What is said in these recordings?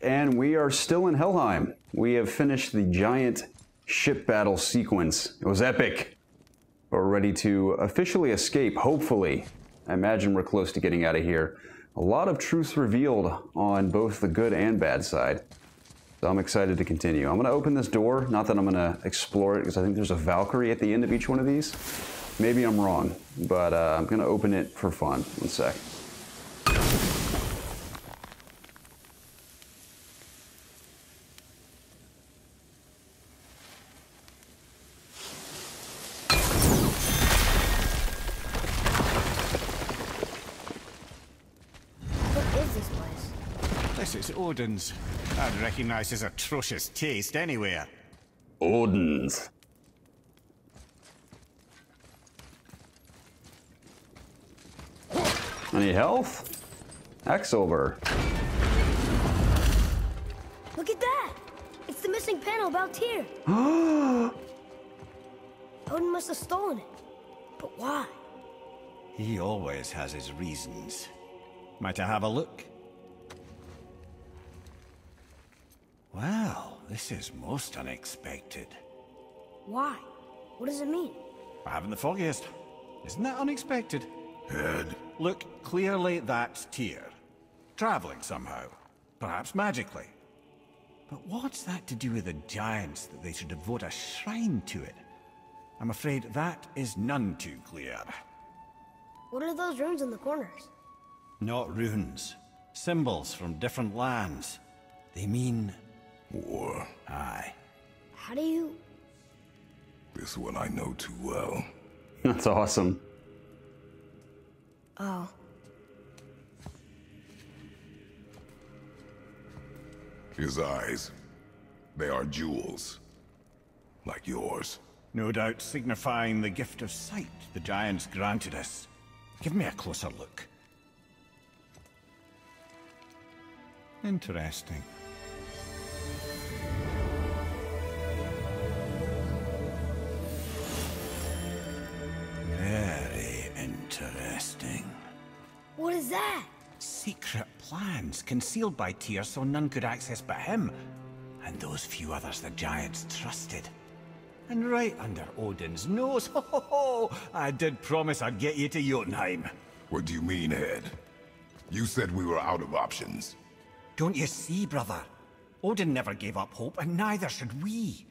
And we are still in Helheim. We have finished the giant ship battle sequence. It was epic. We're ready to officially escape, hopefully. I imagine we're close to getting out of here. A lot of truths revealed on both the good and bad side. So I'm excited to continue. I'm going to open this door. Not that I'm going to explore it, because I think there's a Valkyrie at the end of each one of these. Maybe I'm wrong, but I'm going to open it for fun. One sec. It's Odin's. I'd recognize his atrocious taste anywhere. Odin's. Any health? Excalibur. Look at that! It's the missing panel about here. Odin must have stolen it. But why? He always has his reasons. Might I have a look? Well, this is most unexpected. Why? What does it mean? I haven't the foggiest. Isn't that unexpected? Head. Look, clearly that's Tyr. Traveling somehow. Perhaps magically. But what's that to do with the giants that they should devote a shrine to it? I'm afraid that is none too clear. What are those runes in the corners? Not runes. Symbols from different lands. They mean... War. Aye. How do you... This one I know too well. That's awesome. Oh. His eyes. They are jewels. Like yours. No doubt signifying the gift of sight the giants granted us. Give me a closer look. Interesting. Very interesting. What is that? Secret plans concealed by Tyr so none could access but him, and those few others the giants trusted. And right under Odin's nose, ho ho ho! I did promise I'd get you to Jötunheim. What do you mean, Head? You said we were out of options. Don't you see, brother? Odin never gave up hope, and neither should we.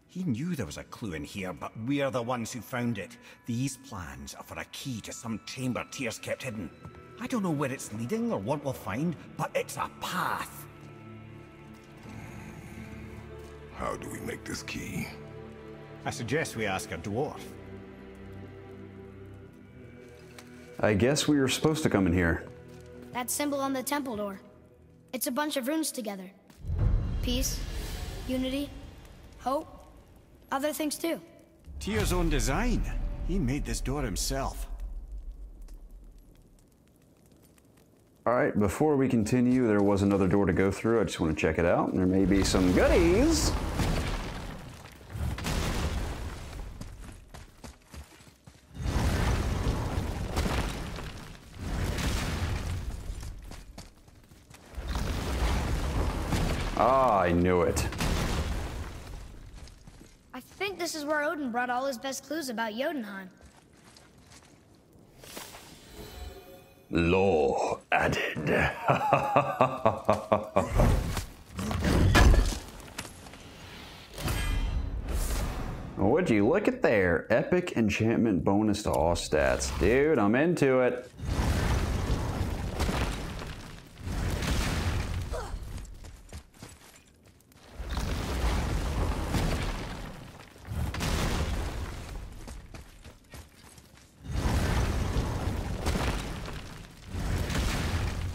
He knew there was a clue in here, but we're the ones who found it. These plans are for a key to some chamber Tyr's kept hidden. I don't know where it's leading or what we'll find, but it's a path. How do we make this key? I suggest we ask a dwarf. I guess we were supposed to come in here. That symbol on the temple door. It's a bunch of runes together. Peace, unity, hope, other things too. Tyr's own design. He made this door himself. Alright, before we continue, there was another door to go through. I just want to check it out. There may be some goodies. Ah, I knew it. I think this is where Odin brought all his best clues about Jötunheim. Law added. Would you look at there? Epic enchantment bonus to all stats. Dude, I'm into it.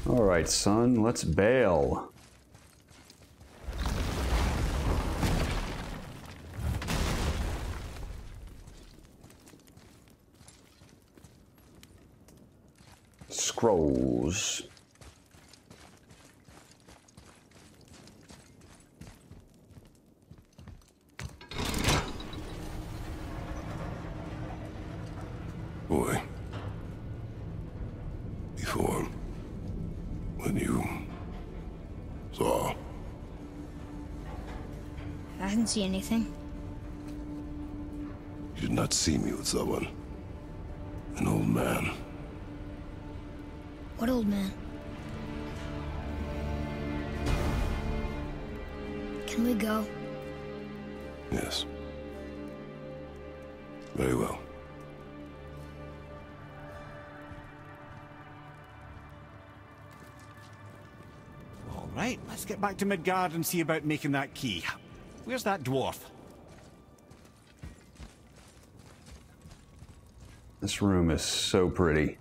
All right, son, let's bail. Scrolls. Boy. Before, when you saw didn't see anything. You did not see me with someone. An old man. What old man? Can we go? Yes. Very well. All right, let's get back to Midgard and see about making that key. Where's that dwarf? This room is so pretty.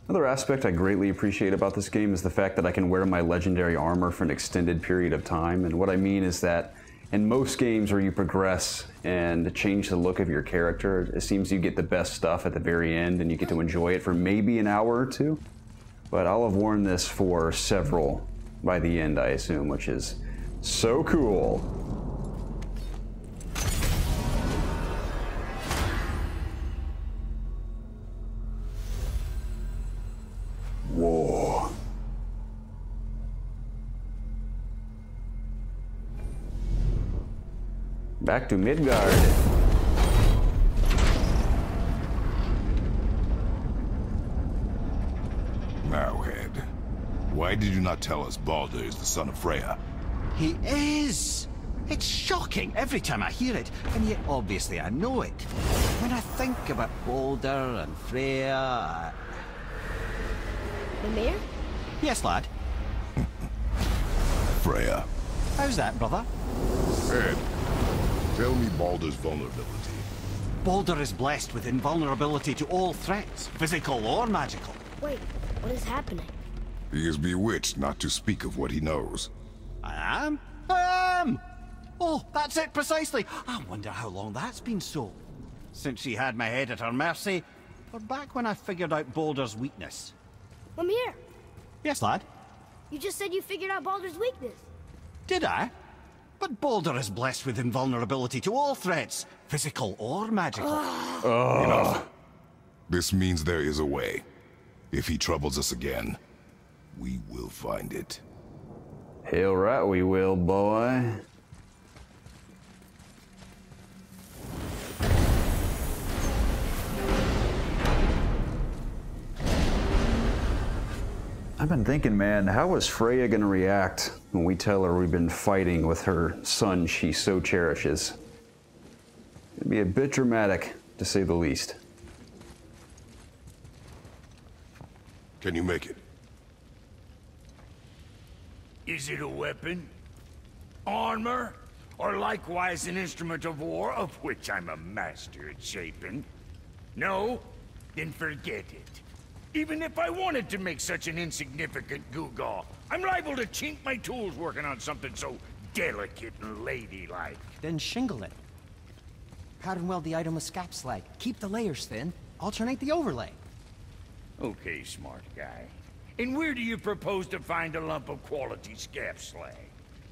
Another aspect I greatly appreciate about this game is the fact that I can wear my legendary armor for an extended period of time. And what I mean is that in most games where you progress and change the look of your character, it seems you get the best stuff at the very end and you get to enjoy it for maybe an hour or two. But I'll have worn this for several by the end, I assume, which is so cool. Whoa. Back to Midgard. Marrowhead. Why did you not tell us Baldur is the son of Freya? He is! It's shocking every time I hear it, and yet obviously I know it. When I think about Baldur and Freya... The mayor? Yes, lad. Freya. How's that, brother? Ed, tell me Baldur's vulnerability. Baldur is blessed with invulnerability to all threats, physical or magical. Wait, what is happening? He is bewitched not to speak of what he knows. I am? I am! Oh, that's it precisely. I wonder how long that's been so. Since she had my head at her mercy, or back when I figured out Baldur's weakness. I'm here. Yes, lad? You just said you figured out Baldur's weakness. Did I? But Baldur is blessed with invulnerability to all threats, physical or magical. Enough. This means there is a way. If he troubles us again, we will find it. Hell right we will, boy. I've been thinking, man, how is Freya gonna react when we tell her we've been fighting with her son she so cherishes? It'd be a bit dramatic, to say the least. Can you make it? Is it a weapon? Armor? Or likewise an instrument of war, of which I'm a master at shaping? No? Then forget it. Even if I wanted to make such an insignificant gewgaw, I'm liable to chink my tools working on something so delicate and ladylike. Then shingle it. Pattern weld the item with scap slag. Keep the layers thin. Alternate the overlay. Okay, smart guy. And where do you propose to find a lump of quality scap slag?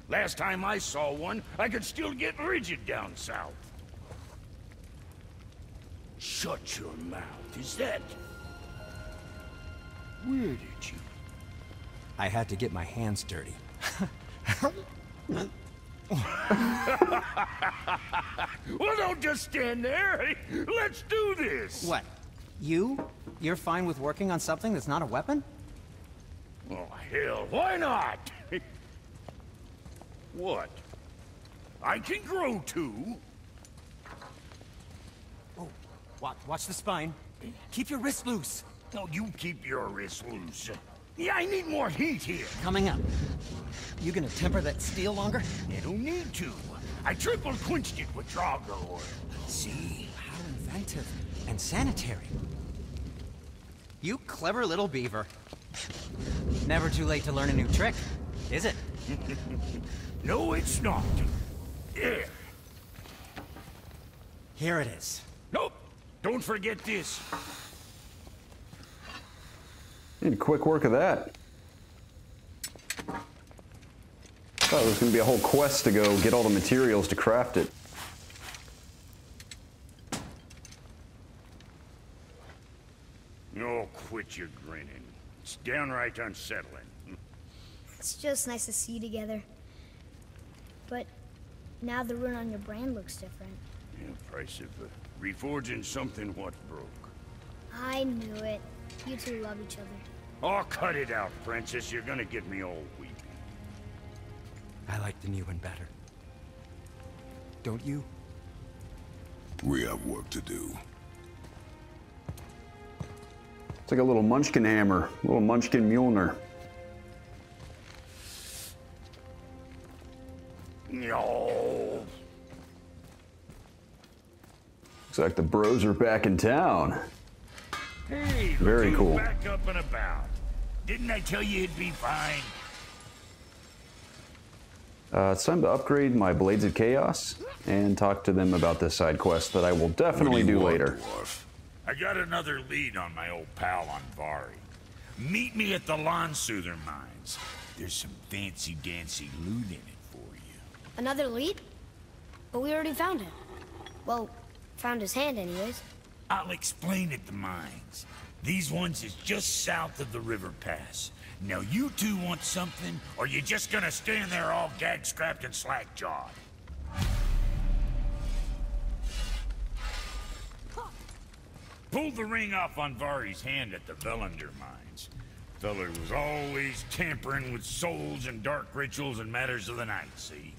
Last time I saw one, I could still get rigid down south. Shut your mouth, is that... Where did you... I had to get my hands dirty. Well, don't just stand there. Let's do this. What? You're fine with working on something that's not a weapon? Oh, hell, why not? What? I can grow too. Oh, watch the spine. Keep your wrist loose. No, you keep your wrist loose. Yeah, I need more heat here. Coming up. You gonna temper that steel longer? You don't need to. I triple quenched it with Drago oil. See, how inventive and sanitary. You clever little beaver. Never too late to learn a new trick, is it? No, it's not. There. Here it is. Nope. Don't forget this. Need quick work of that. Thought it was going to be a whole quest to go get all the materials to craft it. Oh, quit your grinning. It's downright unsettling. It's just nice to see you together. But Now the rune on your brain looks different. Yeah, price of reforging something what broke. I knew it. You two love each other. Oh, cut it out, Princess. You're gonna get me all weepy. I like the new one better. Don't you? We have work to do. It's like a little munchkin hammer, a little munchkin Mjolnir. No. Looks like the bros are back in town. Hey, Very look cool. who's back up and about. Didn't I tell you it'd be fine? It's time to upgrade my Blades of Chaos and talk to them about this side quest that I will definitely What do you want, later. dwarf? I got another lead on my old pal on Vari. Meet me at the Lawn Soother Mines. There's some fancy-dancy loot in it for you. Another lead? But we already found him. Well, found his hand anyways. I'll explain at the mines. These ones is just south of the river pass. Now you two want something, or you just gonna stand there all gag-strapped and slack-jawed? Pulled the ring off on Vari's hand at the Velander mines. Feller was always tampering with souls and dark rituals and matters of the night, see?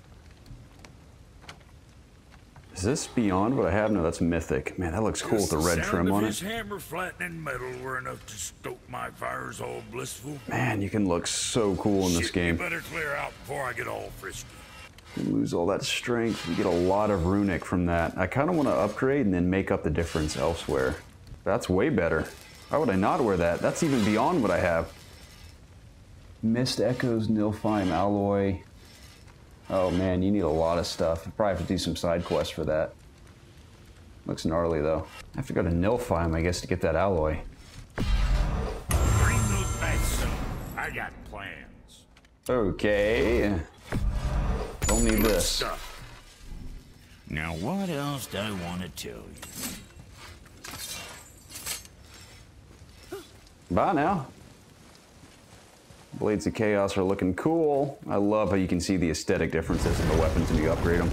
Is this beyond what I have? No, that's mythic. Man, that looks cool with the red trim on His it. hammer flattening metal were enough to stoke my fires all blissful. Man, you can look so cool in this Shit, game. You better clear out before I get all frisky. You lose all that strength. You get a lot of runic from that. I kind of want to upgrade and then make up the difference elsewhere. That's way better. Why would I not wear that? That's even beyond what I have. Mist Echoes, Nilfheim Alloy. Oh man, you need a lot of stuff. You probably have to do some side quests for that. Looks gnarly though. I have to go to Nilfheim, I guess, to get that alloy. Bring those back soon. I got plans. Okay. Don't need this. Stuff. Now what else do I want to tell you? Bye now. Blades of Chaos are looking cool. I love how you can see the aesthetic differences in the weapons when you upgrade them.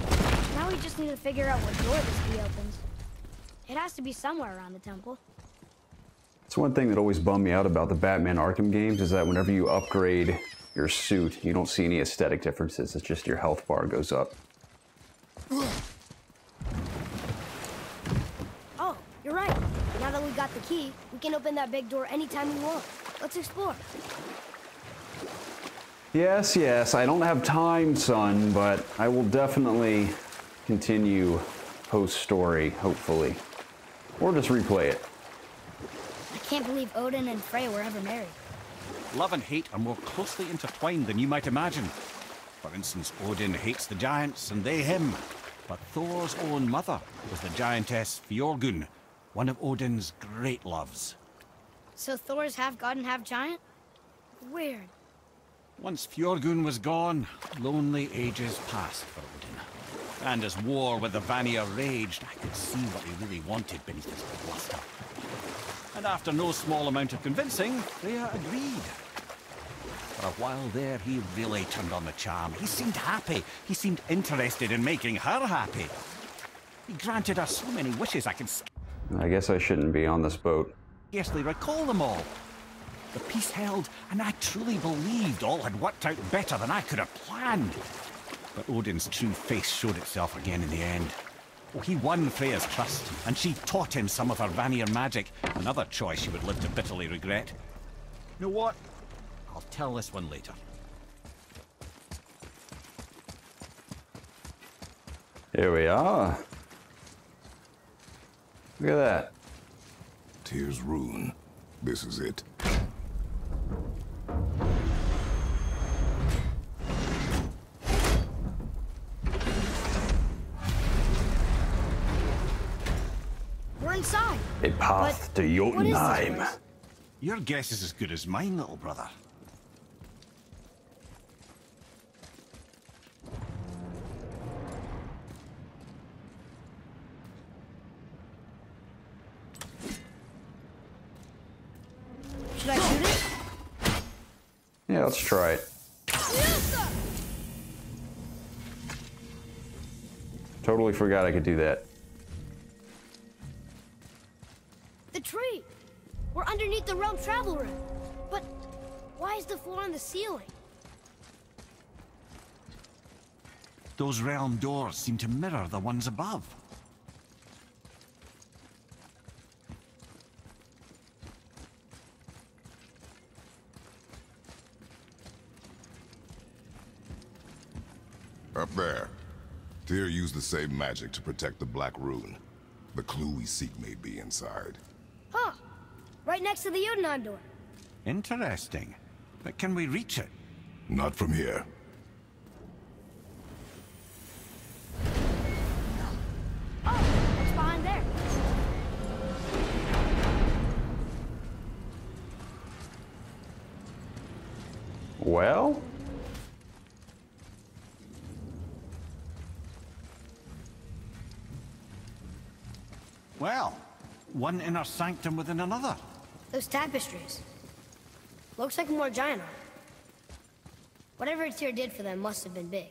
Now we just need to figure out what door this key opens. It has to be somewhere around the temple. It's one thing that always bummed me out about the Batman Arkham games is that whenever you upgrade your suit, you don't see any aesthetic differences. It's just your health bar goes up. Oh, you're right. Now that we got the key, we can open that big door anytime we want. Let's explore. Yes, yes, I don't have time, son, but I will definitely continue post-story, hopefully. Or just replay it. I can't believe Odin and Faye were ever married. Love and hate are more closely intertwined than you might imagine. For instance, Odin hates the giants and they him. But Thor's own mother was the giantess Fjorgun, one of Odin's great loves. So Thor's half god and half giant? Weird. Once Fjorgun was gone, lonely ages passed for Odin. And as war with the Vanir raged, I could see what he really wanted beneath his bluster. And after no small amount of convincing, Freya agreed. For a while there, he really turned on the charm. He seemed happy. He seemed interested in making her happy. He granted her so many wishes I can I guess I shouldn't be on this boat. scarcely recall them all. The peace held, and I truly believed all had worked out better than I could have planned. But Odin's true face showed itself again in the end. Oh, he won Freya's trust, and she taught him some of her Vanir magic, another choice she would live to bitterly regret. You know what? I'll tell this one later. Here we are. Look at that. Tyr's rune. This is it. We're inside. A path But to what is this Jötunheim. place? Your guess is as good as mine, little brother. Should I shoot it? Yeah, let's try it. Totally forgot I could do that. The tree! We're underneath the realm travel room. But why is the floor on the ceiling? Those realm doors seem to mirror the ones above. Up there. Tyr used the same magic to protect the Black Rune. The clue we seek may be inside. Huh. Right next to the Jötunheim door. Interesting. But can we reach it? Not from here. Oh, what's behind there? Well? Well, one inner sanctum within another. Those tapestries. Looks like more giant art. Whatever Tyr did for them must have been big.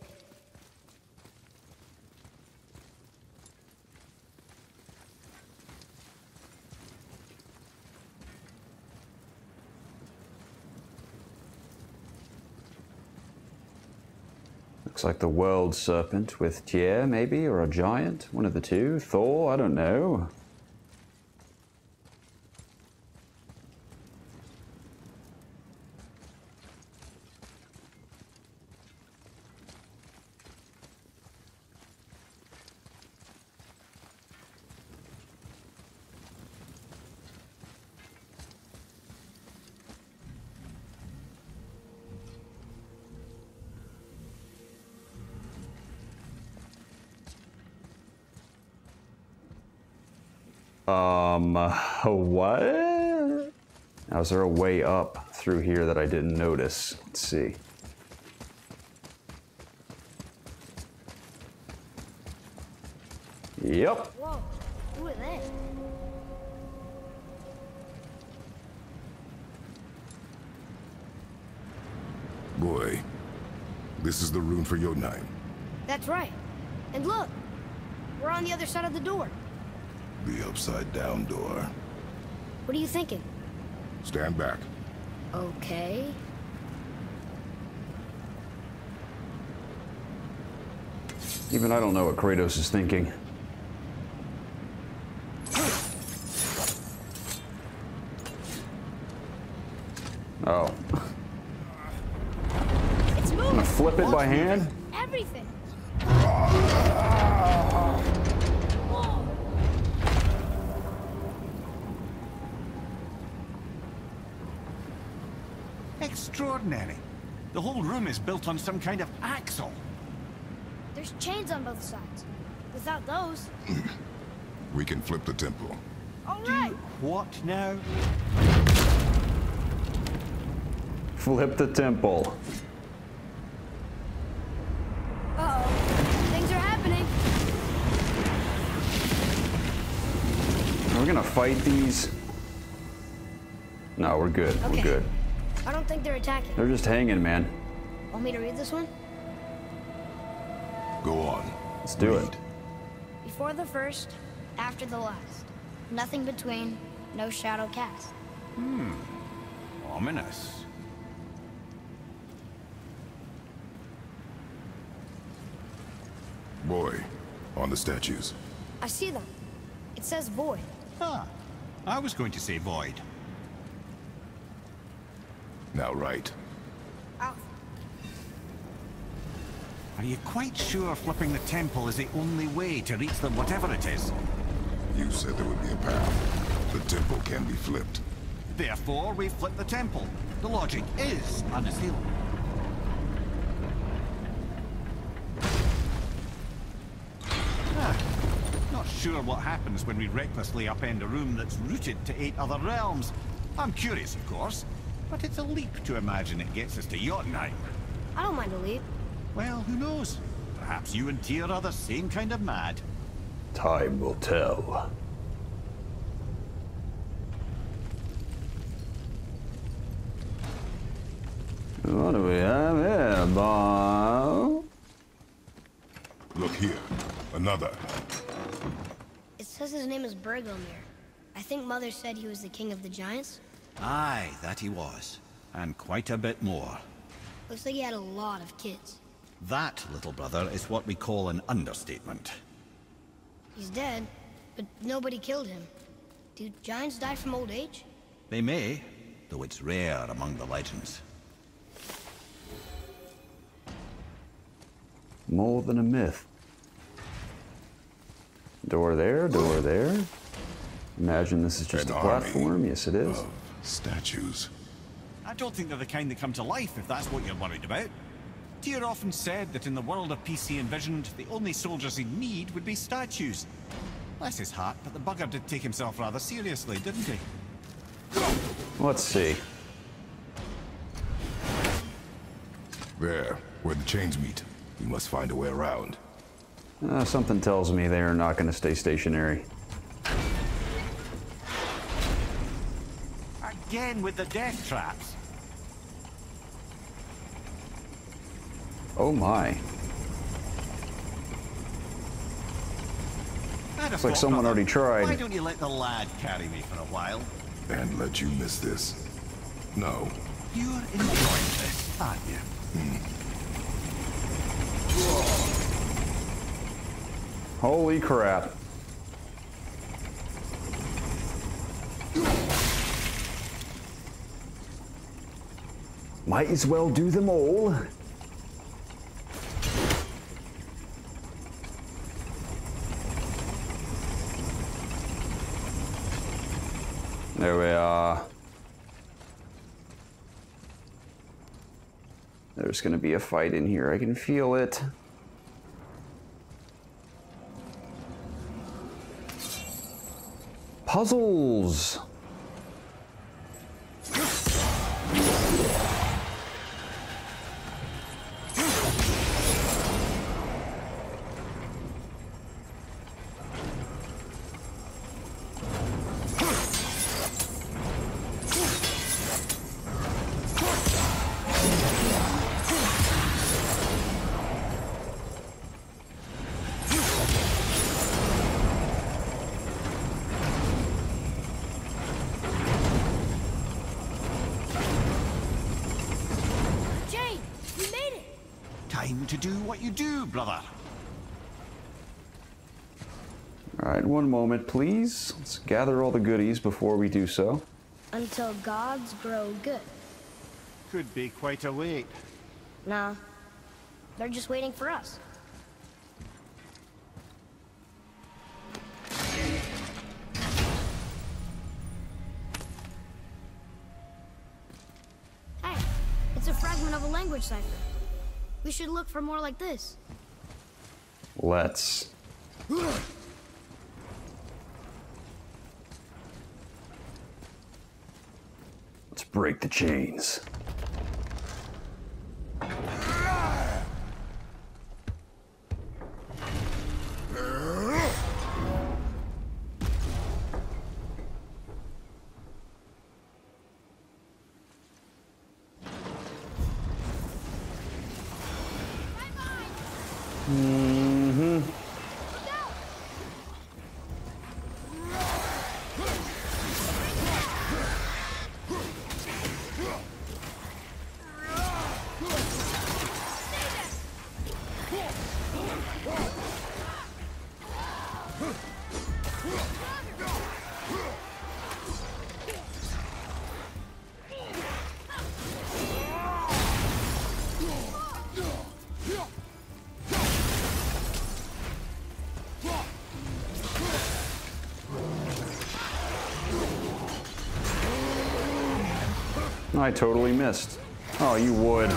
Looks like the world serpent with Tyr, maybe, or a giant. One of the two. Thor, I don't know. What? Now, is there a way up through here that I didn't notice? Let's see. Yep. Whoa, who are they? Boy, this is the rune for Jötunheim. That's right. And look, we're on the other side of the door. The upside-down door. What are you thinking? Stand back. Okay. Even I don't know what Kratos is thinking. Oh. It's moving. I'm gonna flip it by hand? Everything. Extraordinary. The whole room is built on some kind of axle. There's chains on both sides. Without those... We can flip the temple. All right. What now? Flip the temple. Uh-oh. Things are happening. Are we gonna fight these? No, we're good. Okay. We're good. I don't think they're attacking. They're just hanging, man. Want me to read this one? Go on. Let's do Read. it. Before the first, after the last. Nothing between, no shadow cast. Ominous. Boy, on the statues. I see them. It says void. Ah, I was going to say void. Now right. Ow. Are you quite sure flipping the temple is the only way to reach them, whatever it is? You said there would be a path. The temple can be flipped. Therefore, we flip the temple. The logic is unassailable. Not sure what happens when we recklessly upend a room that's rooted to 8 other realms. I'm curious, of course, but it's a leap to imagine it gets us to Jötunheim. I don't mind a leap. Well, who knows? Perhaps you and Tyr are the same kind of mad. Time will tell. What do we have here, Bob? Look here. A Another. It says his name is Bergelmir. I think Mother said he was the king of the giants. Aye, that he was. And quite a bit more. Looks like he had a lot of kids. That, little brother, is what we call an understatement. He's dead, but nobody killed him. Do giants die from old age? They may, though it's rare among the legends. More than a myth. Door there, door there. Imagine this is just An a army platform. Yes, it is. of statues. I don't think they're the kind that come to life, if that's what you're worried about. Tyr often said that in the world of PC envisioned, the only soldiers he'd need would be statues. Bless his heart, but the bugger did take himself rather seriously, didn't he? Let's see. There, where the chains meet. We must find a way around. Something tells me they are not going to stay stationary. Again with the death traps. Oh my. Looks like someone already tried. Why don't you let the lad carry me for a while? And let you miss this. No. You're enjoying this, aren't you? Holy crap. Might as well do them all. There we are. There's going to be a fight in here. I can feel it. Puzzles. Time to do what you do, brother. All right, one moment, please. Let's gather all the goodies before we do so. Until gods grow good. Could be quite a wait. Nah, they're just waiting for us. Hey, it's a fragment of a language cipher. We should look for more like this. Let's. Let's break the chains. I totally missed. Oh, you would.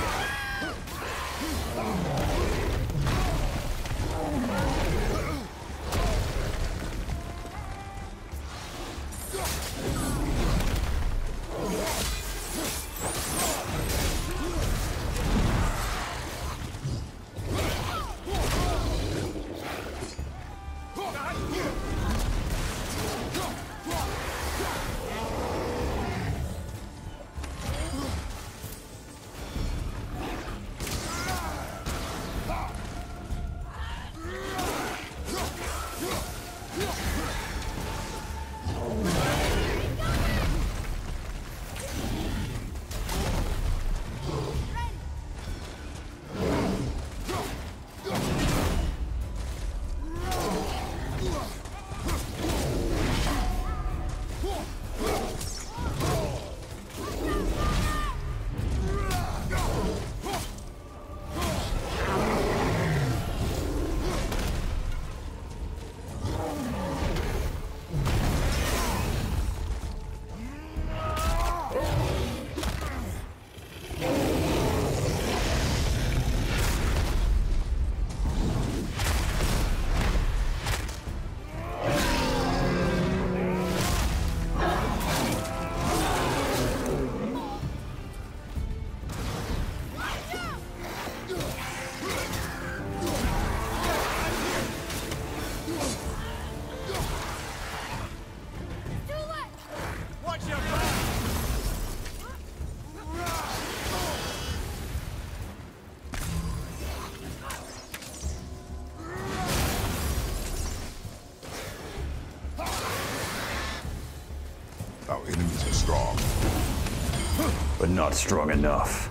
not strong enough.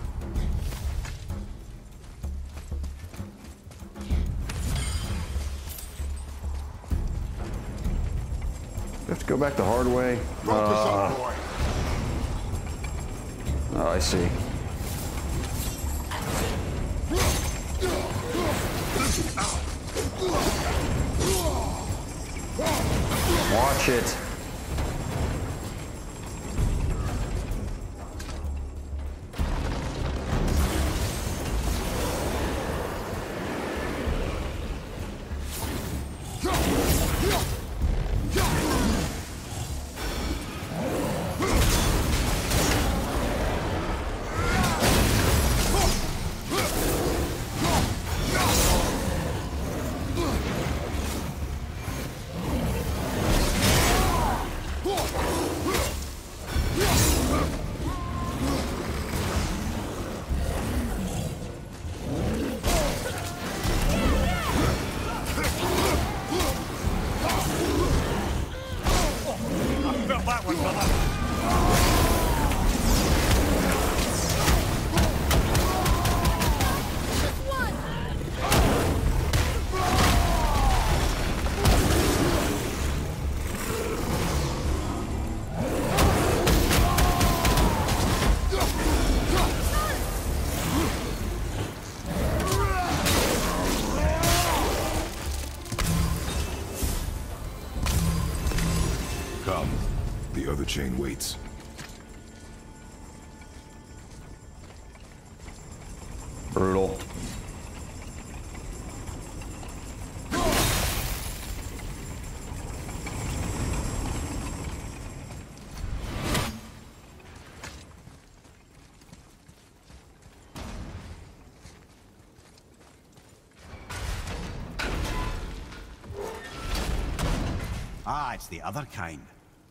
We have to go back the hard way. Oh, I see. Watch it. Come. The other chain waits. Brutal. Ah, it's the other kind.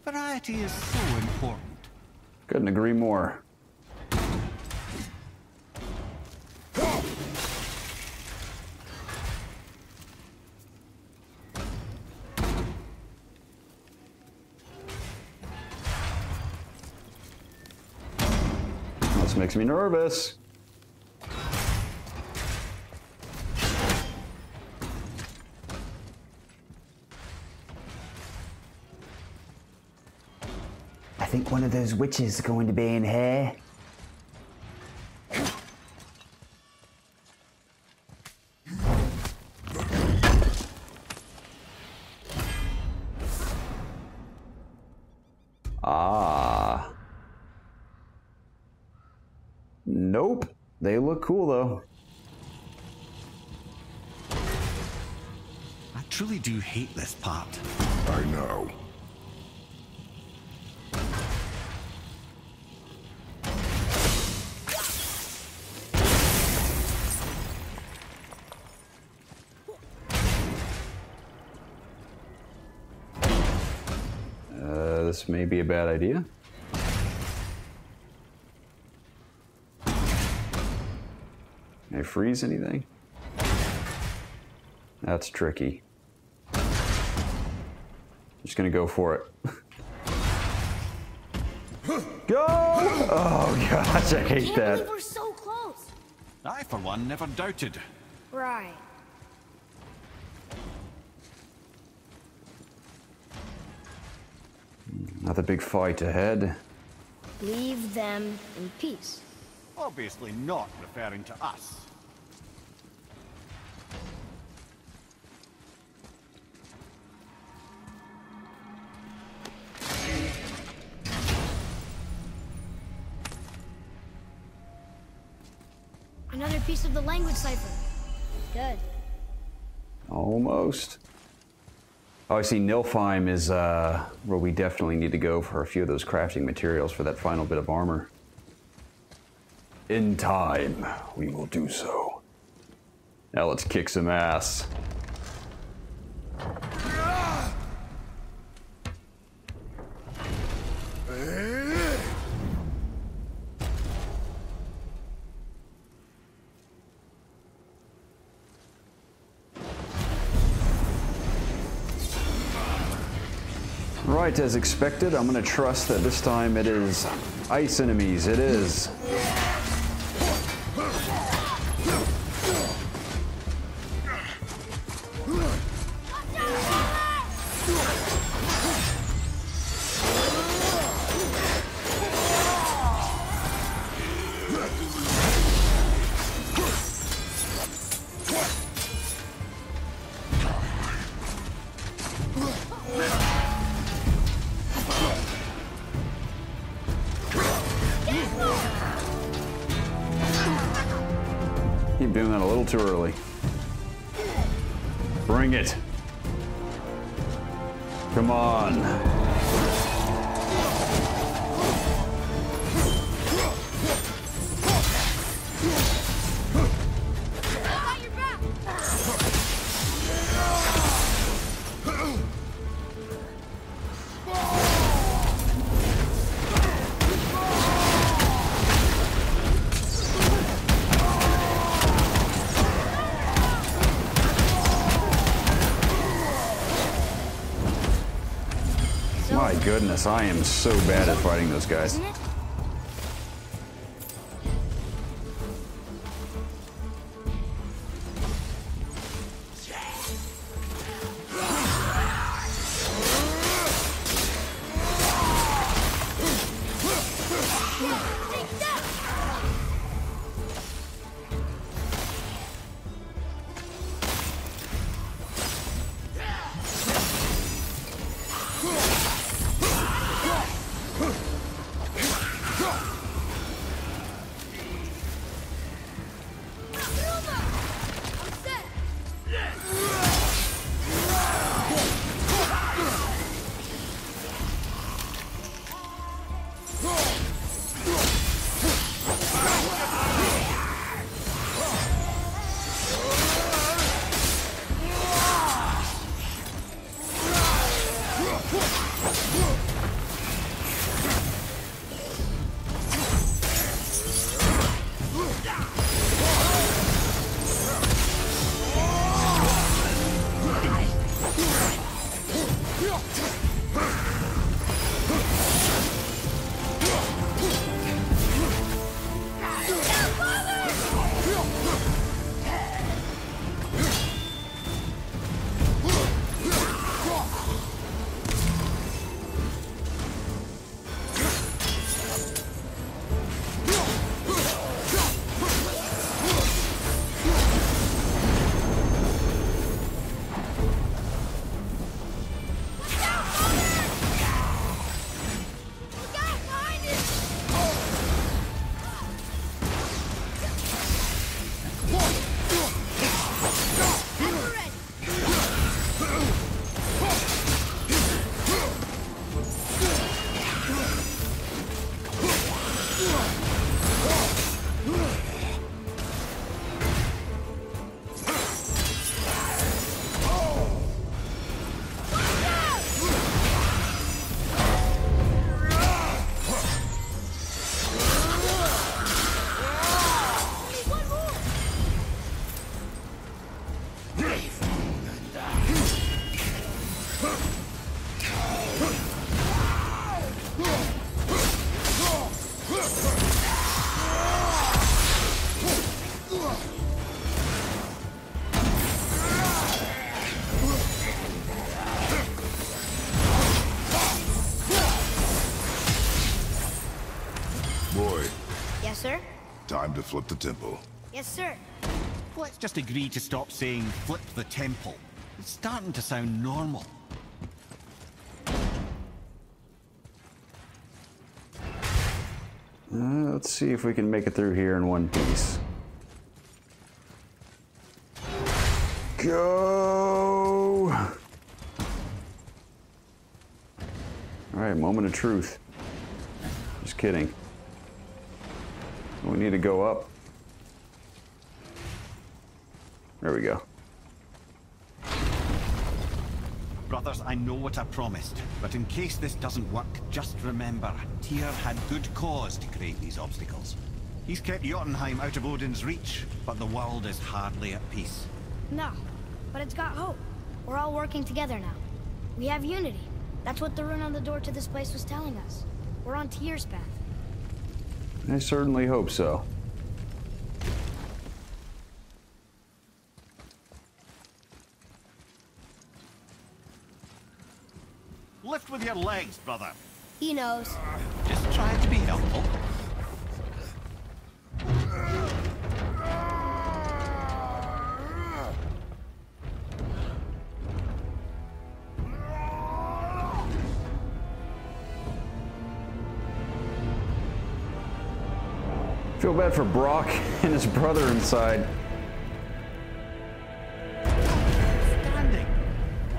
Variety is so important. Couldn't agree more. This makes me nervous. I think one of those witches is going to be in here. Ah. Nope. They look cool though. I truly do hate this part. I know. This may be a bad idea. Can I freeze anything? That's tricky. Just gonna go for it. Go! Oh gosh, I hate Can't that. believe we're so close. I, for one, never doubted. Right. Another big fight ahead. Leave them in peace. Obviously not referring to us. Another piece of the language cipher. Good. Almost. Oh, I see. Nilfheim is where we definitely need to go for a few of those crafting materials for that final bit of armor. In time, we will do so. Now let's kick some ass. Right, as expected, I'm going to trust that this time it is Ice enemies, it is. Keep doing that a little too early. Bring it. Come on. My goodness, I am so bad at fighting those guys. Sir? Time to flip the temple. Yes, sir. Let's just agree to stop saying flip the temple. It's starting to sound normal. Let's see if we can make it through here in one piece. Go! Alright, moment of truth. Just kidding. We need to go up. There we go. Brothers, I know what I promised, but in case this doesn't work, just remember, Tyr had good cause to create these obstacles. He's kept Jötunheim out of Odin's reach, but the world is hardly at peace. No, but it's got hope. We're all working together now. We have unity. That's what the rune on the door to this place was telling us. We're on Tyr's path. I certainly hope so. Lift with your legs, brother. He knows. Just trying to be helpful. Feel bad for Brock and his brother inside. Standing.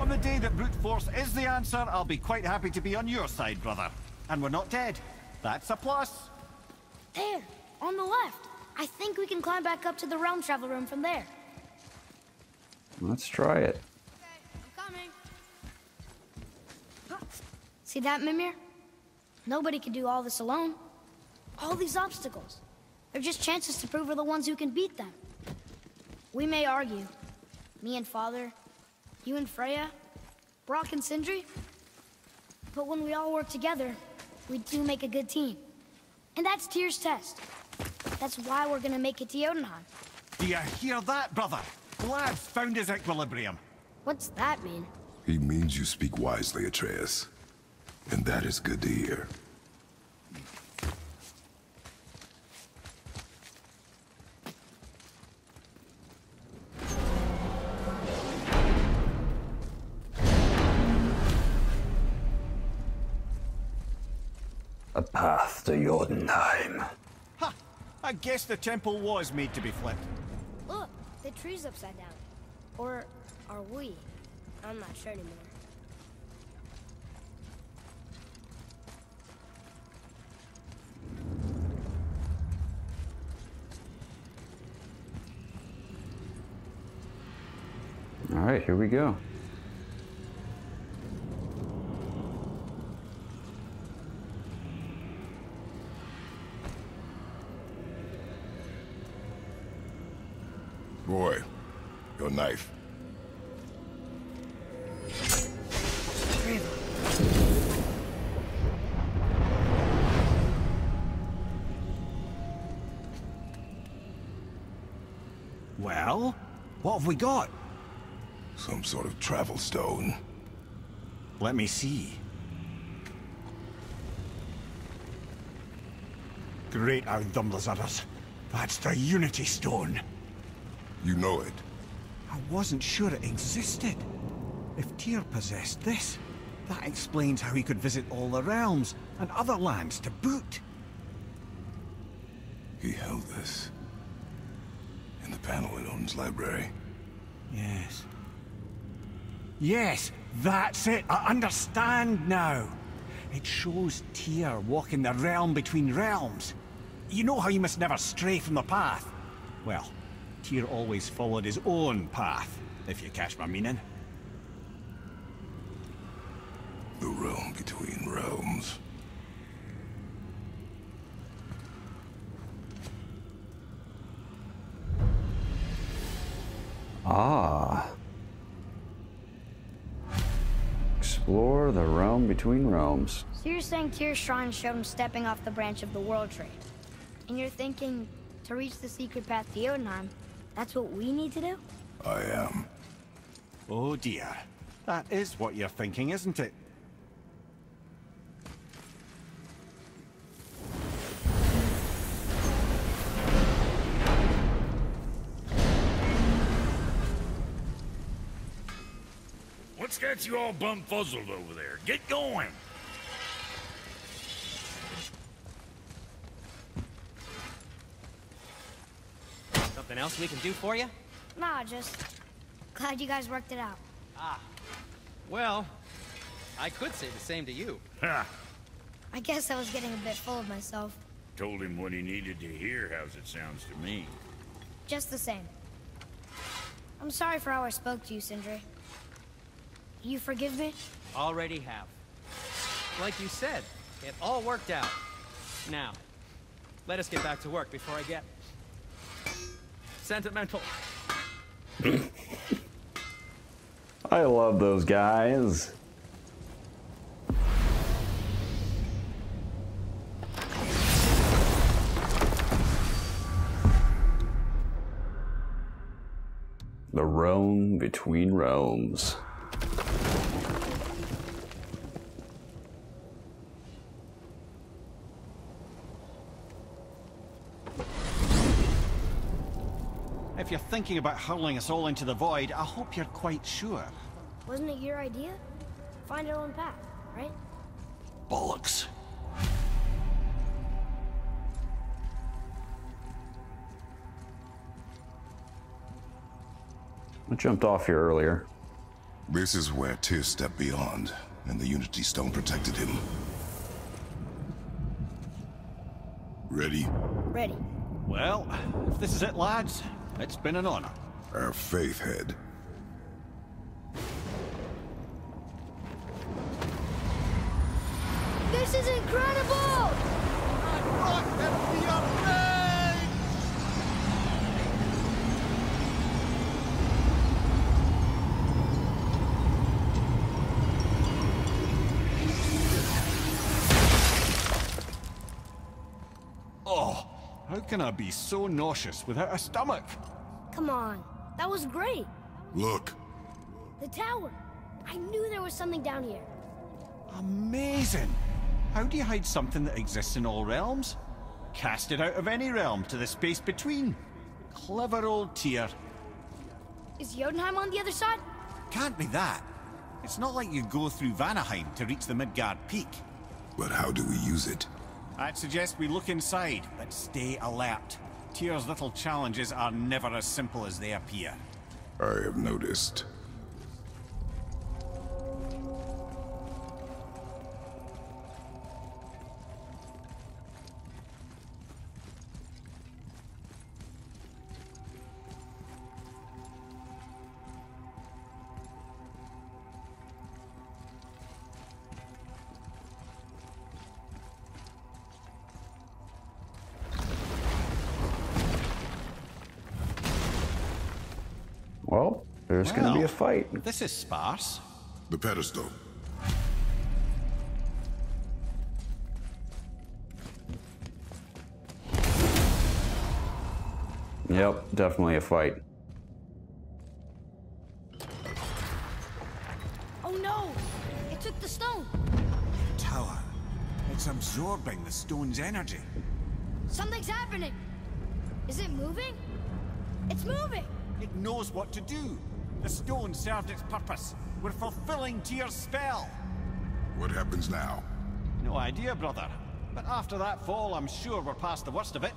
On the day that brute force is the answer, I'll be quite happy to be on your side, brother. And we're not dead. That's a plus. There, on the left. I think we can climb back up to the realm travel room from there. Let's try it. Okay, I'm coming. See that, Mimir? Nobody can do all this alone. All these obstacles. They're just chances to prove we're the ones who can beat them. We may argue. Me and Father, you and Freya, Brock and Sindri. But when we all work together, we do make a good team. And that's Tyr's test. That's why we're gonna make it to Jötunheim. Do you hear that, brother? Lad's found his equilibrium. What's that mean? He means you speak wisely, Atreus. And that is good to hear. A path to Jötunheim. Ha! I guess the temple was made to be flipped. Look, the tree's upside down. Or are we? I'm not sure anymore. All right, here we go. Boy, your knife. Well, what have we got? Some sort of travel stone. Let me see. Great Outdumblers. That's the Unity Stone. You know it. I wasn't sure it existed. If Tyr possessed this, that explains how he could visit all the realms and other lands to boot. He held this in the panel in Odin's library. Yes. Yes, that's it. I understand now. It shows Tyr walking the realm between realms. You know how you must never stray from the path? Well, Tyr always followed his own path, if you catch my meaning. The realm between realms. Ah. Explore the realm between realms. So you're saying Tyr's shrine showed him stepping off the branch of the world tree. And you're thinking, to reach the secret path to Jötunheim, that's what we need to do? I am. Oh dear. That is what you're thinking, isn't it? What's got you all bum-fuzzled over there? Get going! Something else we can do for you? Nah, just glad you guys worked it out. Ah. Well, I could say the same to you. Ha! I guess I was getting a bit full of myself. Told him what he needed to hear, how's it sounds to me. Just the same. I'm sorry for how I spoke to you, Sindri. You forgive me? Already have. Like you said, it all worked out. Now, let us get back to work before I get sentimental. I love those guys. The realm between realms. If you're thinking about hurling us all into the void, I hope you're quite sure. Wasn't it your idea? Find our own path, right? Bollocks. I jumped off here earlier. This is where Tyr stepped beyond, and the Unity Stone protected him. Ready? Ready. Well, if this is it, lads, it's been an honor. Our faith head. This is incredible! Oh, how can I be so nauseous without a stomach? Come on, that was great. Look. The tower. I knew there was something down here. Amazing! How do you hide something that exists in all realms? Cast it out of any realm to the space between. Clever old Tyr. Is Jötunheim on the other side? Can't be that. It's not like you go through Vanaheim to reach the Midgard Peak. But how do we use it? I'd suggest we look inside, but stay alert. Tyr's little challenges are never as simple as they appear. I have noticed. Well, there's going to be a fight. This is sparse. The pedestal. Yep, definitely a fight. Oh no! It took the stone! Tower. It's absorbing the stone's energy. Something's happening! Is it moving? It's moving! It knows what to do. The stone served its purpose. We're fulfilling Tyr's spell. What happens now? No idea, brother. But after that fall, I'm sure we're past the worst of it.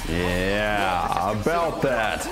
Yeah, about that.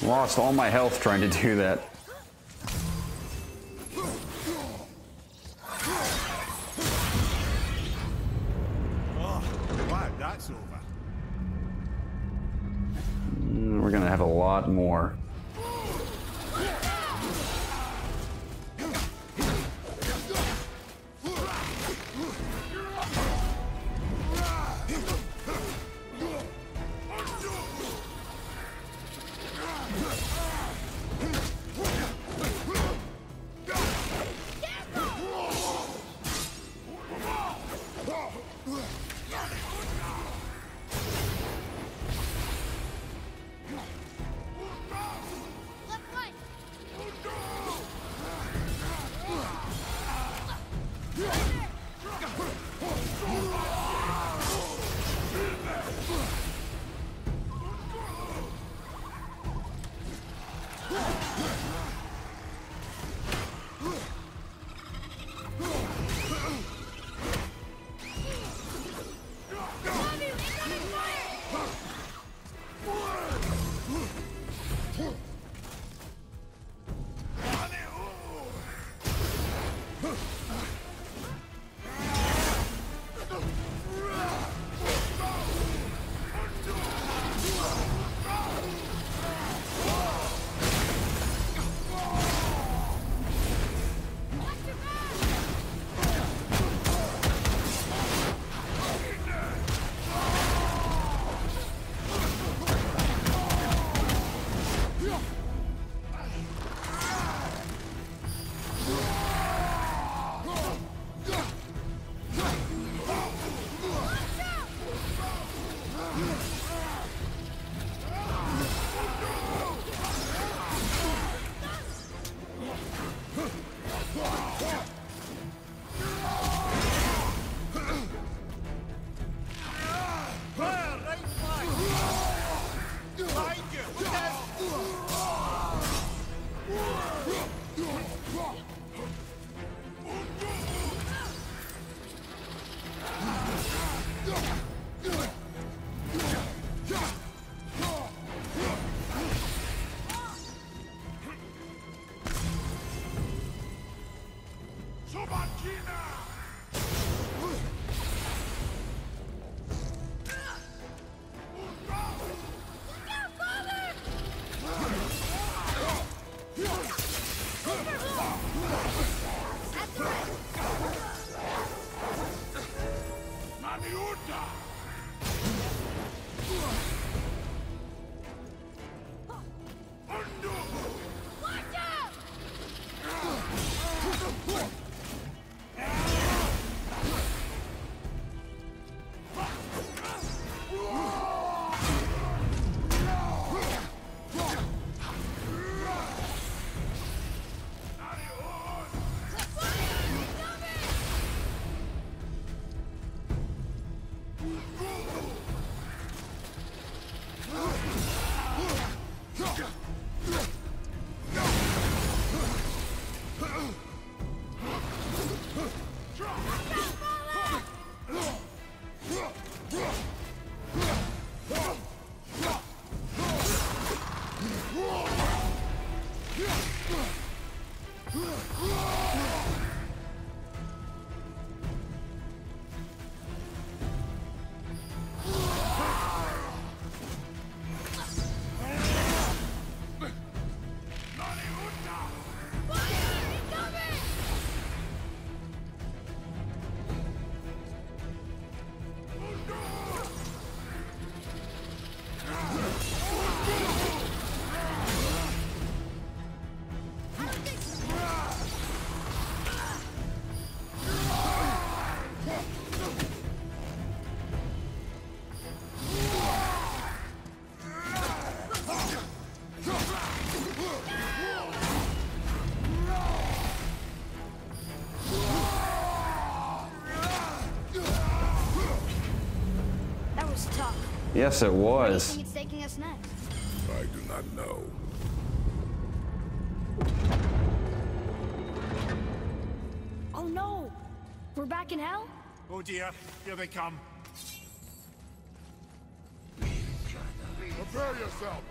Lost all my health trying to do that. Oh, wow, that's over. We're gonna have a lot more. Yes, it Where do you was. think it's taking us next? I do not know. Oh no! We're back in hell? Oh dear, here they come. Prepare yourself!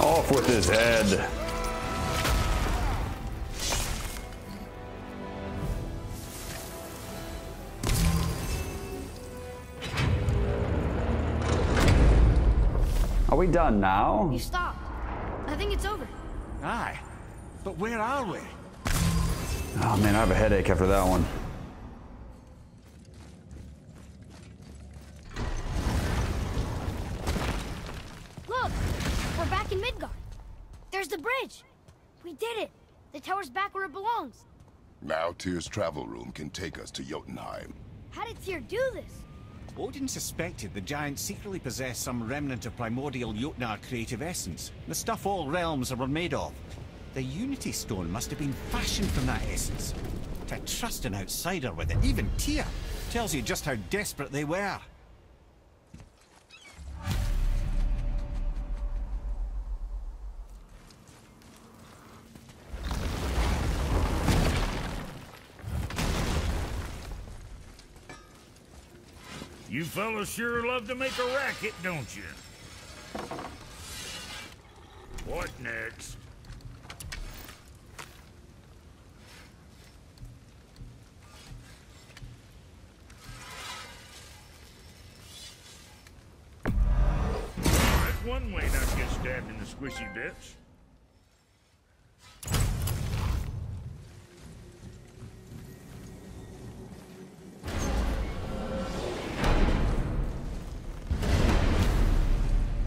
Off with his head. Are we done now? You stopped. I think it's over. Aye. But where are we? Oh man, I have a headache after that one. Look! We're back in Midgard. There's the bridge. We did it. The tower's back where it belongs. Now Tyr's travel room can take us to Jötunheim. How did Tyr do this? Odin suspected the giants secretly possessed some remnant of primordial Jötnar creative essence, the stuff all realms were made of. The Unity Stone must have been fashioned from that essence. To trust an outsider with it, even Tyr, tells you just how desperate they were. You fellas sure love to make a racket, don't you? What next? That's one way not to get stabbed in the squishy bits.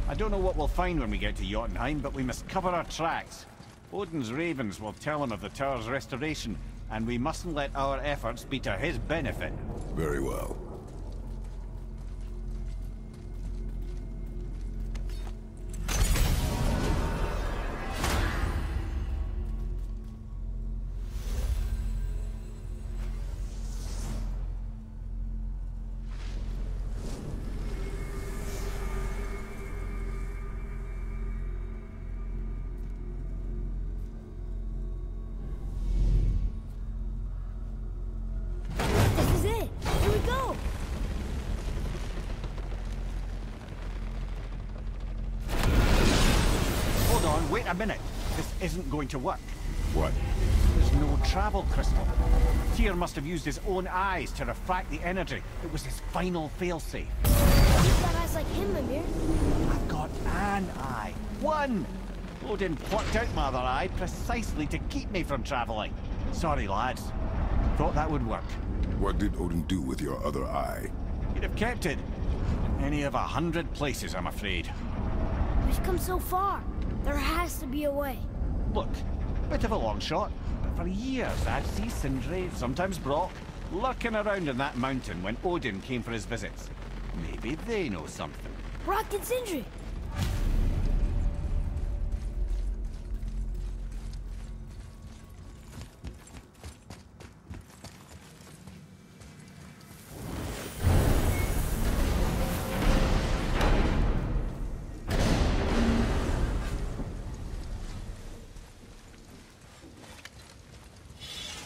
I don't know what we'll find when we get to Jötunheim, but we must cover our tracks. Odin's ravens will tell him of the tower's restoration, and we mustn't let our efforts be to his benefit. Very well. Wait a minute. This isn't going to work. What? There's no travel crystal. Tyr must have used his own eyes to refract the energy. It was his final failsafe. You've got eyes like him, Mimir. I've got an eye. One! Odin plucked out my other eye precisely to keep me from traveling. Sorry, lads. Thought that would work. What did Odin do with your other eye? He'd have kept it. In any of 100 places, I'm afraid. We've come so far. There has to be a way. Look, bit of a long shot, but for years I'd see Sindri, sometimes Brock, lurking around in that mountain when Odin came for his visits. Maybe they know something. Brock and Sindri.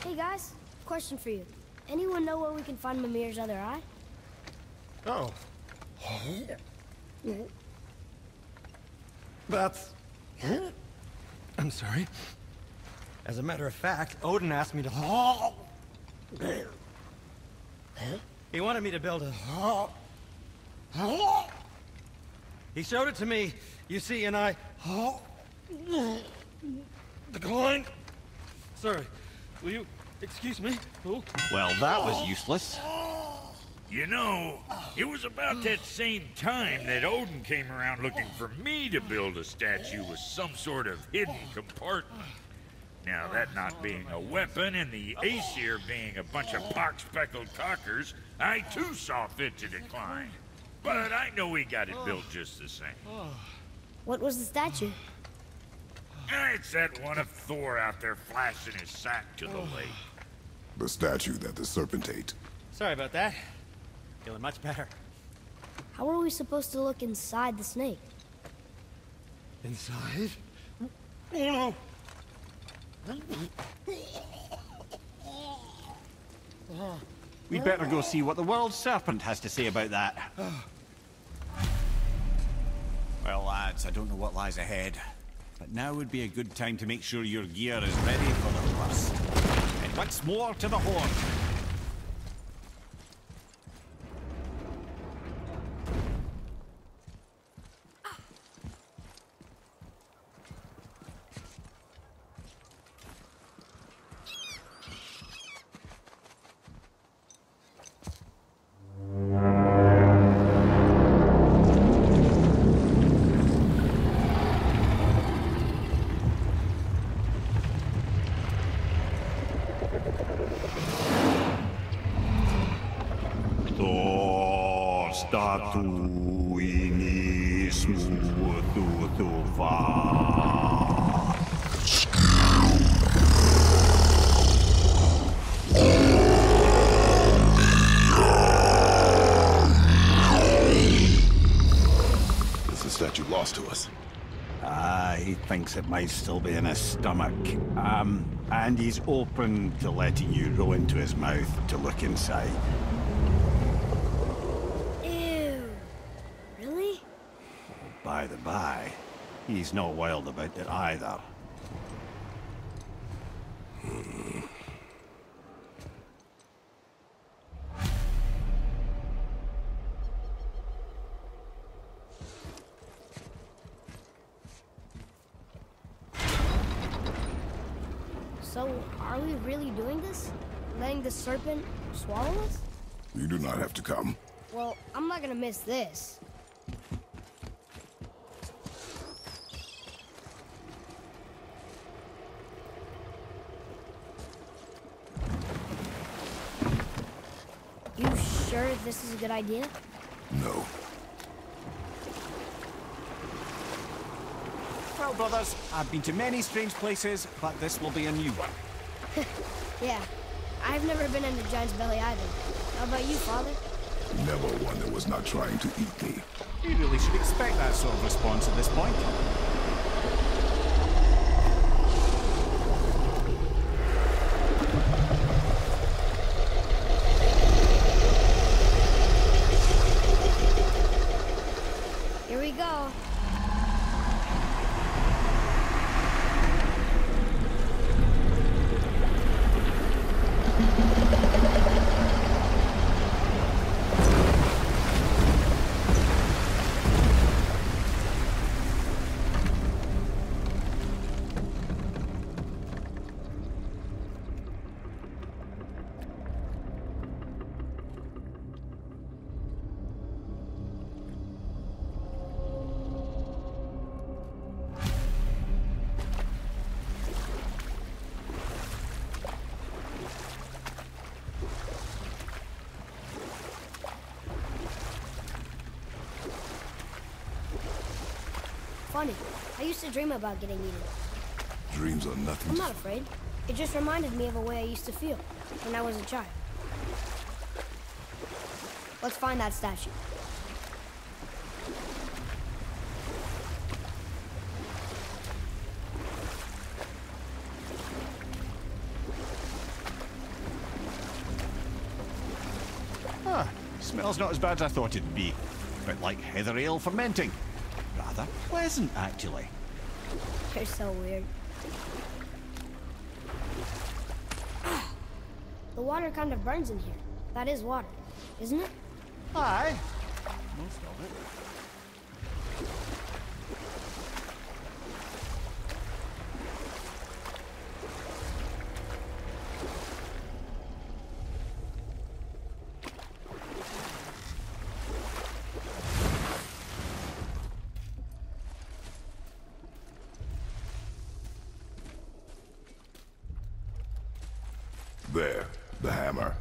Hey guys, question for you. Anyone know where we can find Mimir's other eye? Oh. That's... I'm sorry. As a matter of fact, Odin asked me to... He wanted me to build a... He showed it to me, you see, and I... declined. Sorry, will you excuse me? Oh. Well, that was useless. You know, it was about that same time that Odin came around looking for me to build a statue with some sort of hidden compartment. Now, that not being a weapon and the Aesir being a bunch of pock-speckled cockers, I too saw fit to decline. But I know we got it built just the same. What was the statue? It's that one of Thor out there flashing his sack to the lake. The statue that the serpent ate. Sorry about that. Feeling much better. How are we supposed to look inside the snake? Inside? Oh no! We'd better go see what the world serpent has to say about that. Well, lads, I don't know what lies ahead, But now would be a good time to make sure your gear is ready for the worst. And once more to the Horde. Is the statue lost to us? He thinks it might still be in his stomach. And he's open to letting you roll into his mouth to look inside. Ew. Really? By the by, he's not wild about it either. So, are we really doing this? Letting the serpent swallow us? You do not have to come. Well, I'm not gonna miss this. You sure this is a good idea? No. Well, brothers, I've been to many strange places, but this will be a new one. Yeah. I've never been in a giant's belly either. How about you, Father? Never one that was not trying to eat me. You really should expect that sort of response at this point. Here we go. Funny. I used to dream about getting eaten. Dreams are nothing. I'm not afraid. It just reminded me of a way I used to feel when I was a child. Let's find that statue. Smells not as bad as I thought it'd be. A bit like heather ale fermenting. Rather pleasant, actually. You're so weird. The water kind of burns in here. That is water, isn't it? Aye. Most of it. There, the hammer.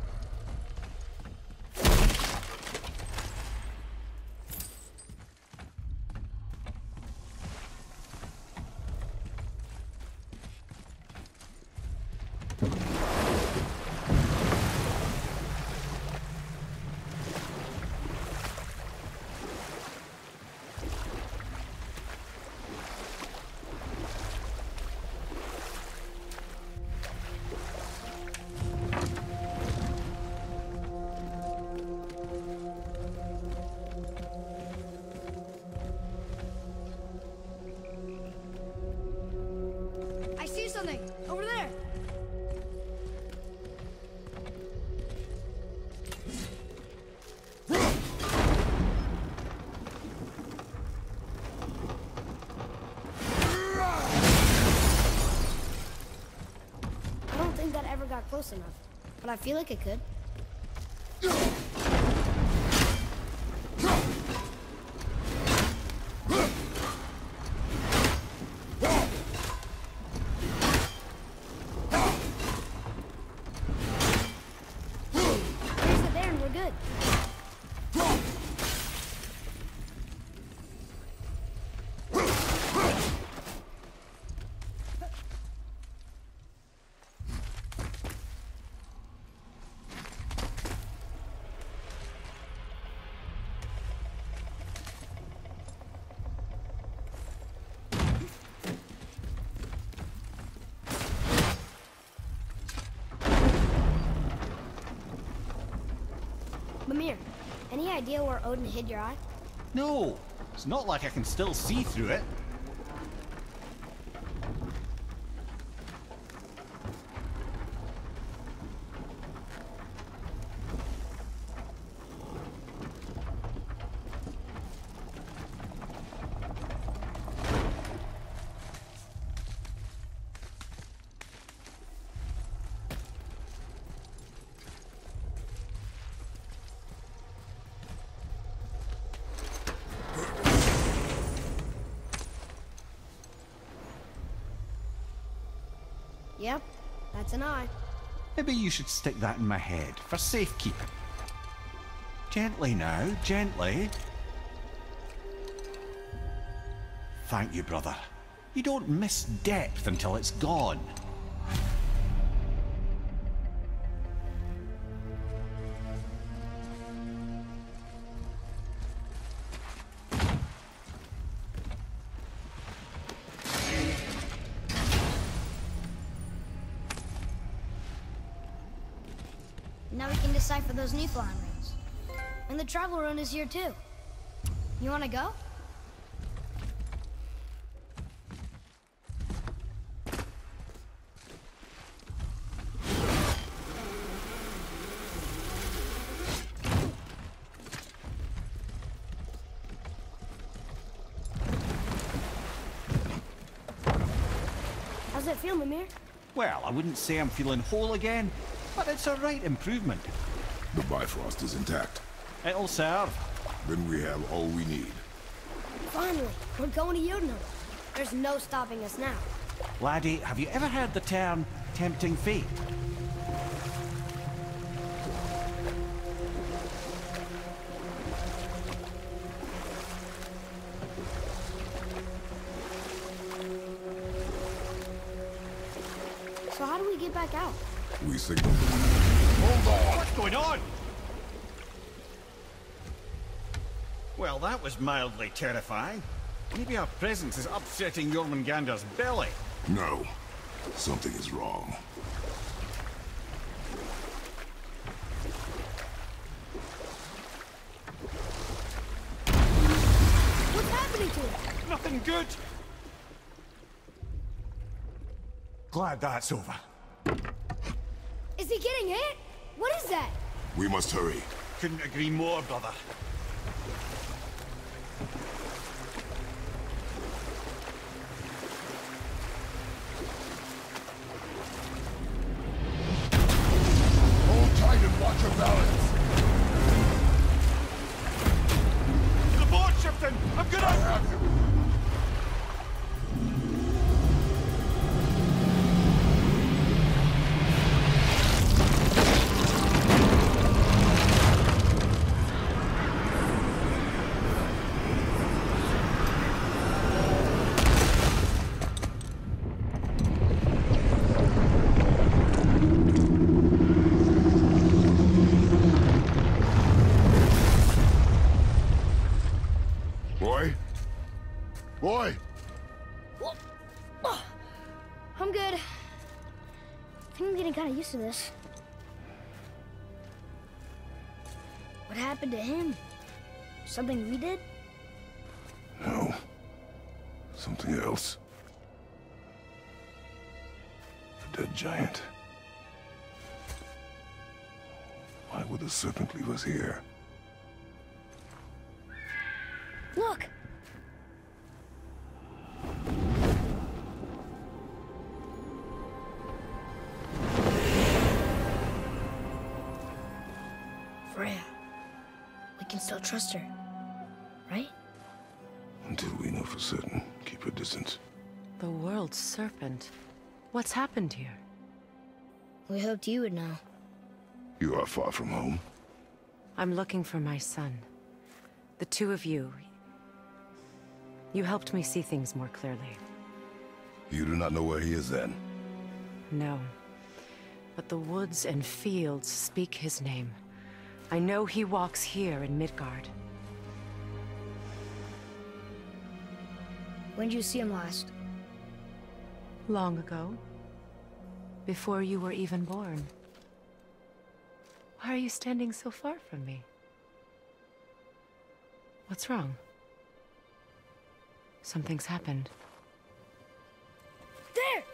listening! Over there! I don't think that ever got close enough, but I feel like it could. Mimir, any idea where Odin hid your eye? No, it's not like I can still see through it. Yep, that's an eye. Maybe you should stick that in my head for safekeeping. Gently now, gently. Thank you, brother. You don't miss depth until it's gone. Now we can decipher those Niflheim runes. And the travel rune is here too. You wanna go? How's it feel, Mimir? Well, I wouldn't say I'm feeling whole again, but it's a right improvement. The Bifrost is intact. It'll serve. Then we have all we need. Finally, we're going to Jötunheim. There's no stopping us now. Laddie, have you ever heard the term tempting fate? So how do we get back out? We signal. Hold on! What's going on? Well, that was mildly terrifying. Maybe our presence is upsetting Jormungandr's belly. No. Something is wrong. What's happening to it? Nothing good. Glad that's over. Is he getting hit? What is that? We must hurry. Couldn't agree more, brother. Hold tight and watch your balance. The boat shifting! I'm gonna... I have him. Boy! I'm good. I think I'm getting kind of used to this. What happened to him? Something we did? No. Something else. dead giant. Why would the serpent leave us here? Look! Freya. We can still trust her, right? Until we know for certain, keep her distance. The world's serpent. What's happened here? We hoped you would know. You are far from home. I'm looking for my son. The two of you. You helped me see things more clearly. You do not know where he is then? No. But the woods and fields speak his name. I know he walks here in Midgard. When did you see him last? Long ago. Before you were even born. Why are you standing so far from me? What's wrong? Something's happened. There!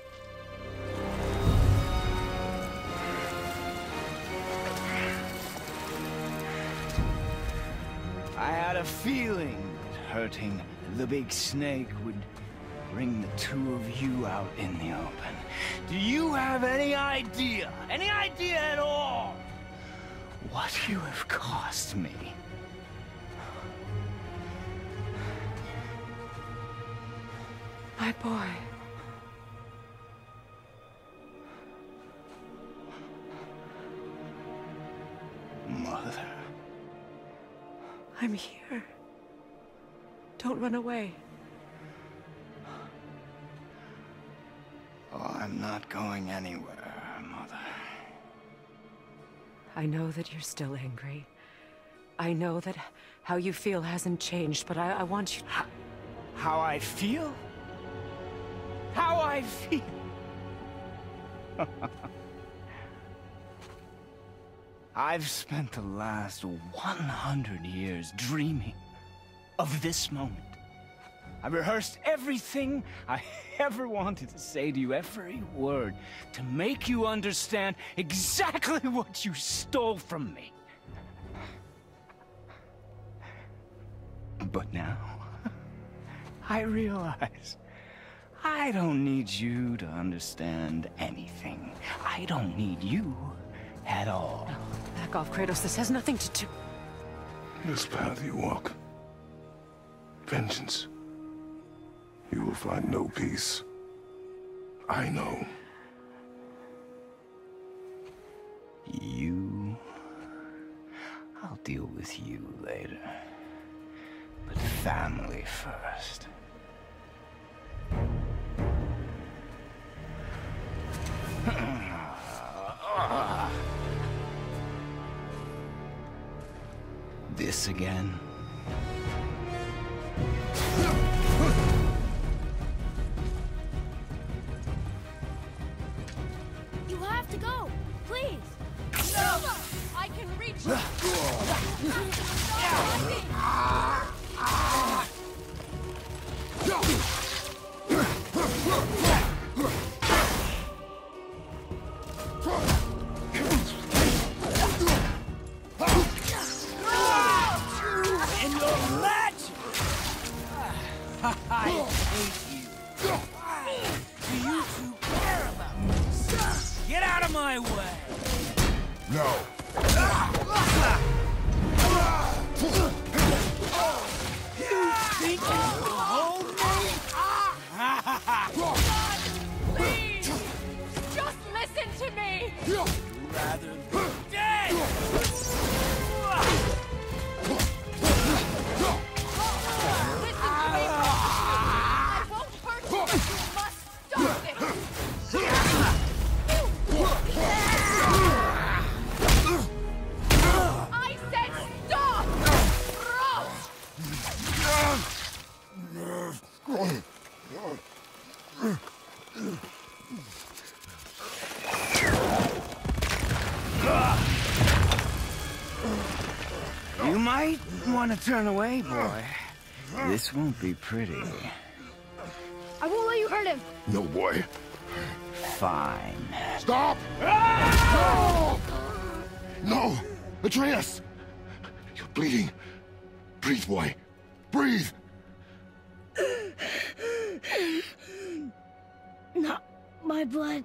I had a feeling that hurting the big snake would bring the two of you out in the open. Do you have any idea at all, what you have cost me? My boy. Mother. I'm here. Don't run away. Oh, I'm not going anywhere, Mother. I know that you're still angry. I know that how you feel hasn't changed, but I want you to... How I feel? How I feel? I've spent the last 100 years dreaming of this moment. I rehearsed everything I ever wanted to say to you, every word, to make you understand exactly what you stole from me. But now, I realize I don't need you to understand anything. I don't need you at all. No, back off, Kratos. This has nothing to do... This path you walk, vengeance, you will find no peace. I know. You... I'll deal with you later. But family first. This again? You have to go, please. No! I can reach you! And your magic! I hate you. Do you two care about this? Get out of my way! No. Think you can hold me? Please! Just listen to me! Rather be dead! Listen to me! I won't hurt you, but you must stop this! I said stop! You might want to turn away, boy. This won't be pretty. I won't let you hurt him. No, boy. fine. Stop! No! No! Atreus! You're bleeding. Breathe, boy. Breathe! Not my blood.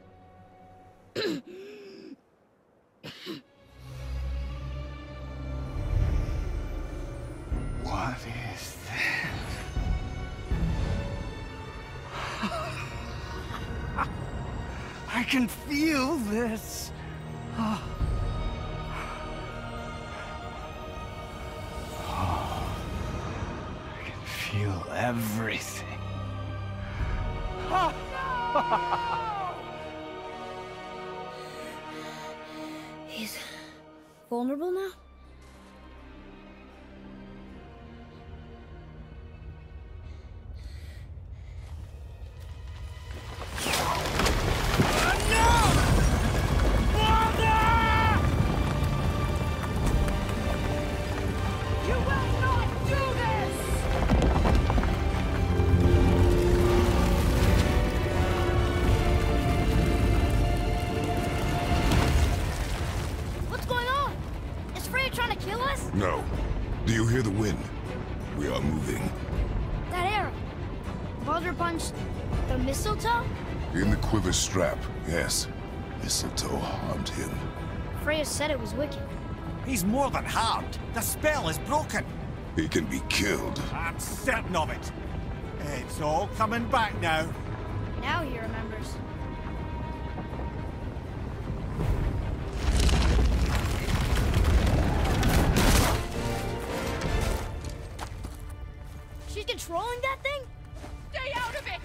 What is that? I can feel this. I can feel everything. He's vulnerable now? No. Do you hear the wind? We are moving. That arrow. Baldur punched the mistletoe? In the quiver strap, yes. Mistletoe harmed him. Freya said it was wicked. He's more than harmed. The spell is broken. He can be killed. I'm certain of it. It's all coming back now. Now he remembers. She's controlling that thing? Stay out of it!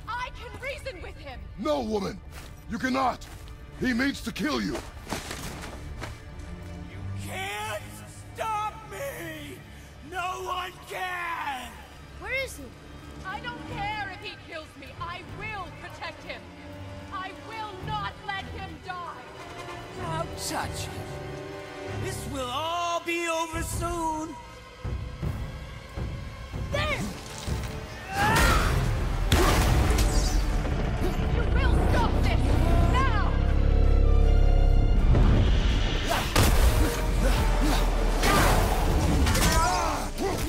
I can reason with him! No, woman! You cannot! He means to kill you! You can't stop me! No one can! Where is he? I don't care if he kills me. I will protect him. I will not let him die. Don't touch him. This will all be over soon. There! You will stop this now!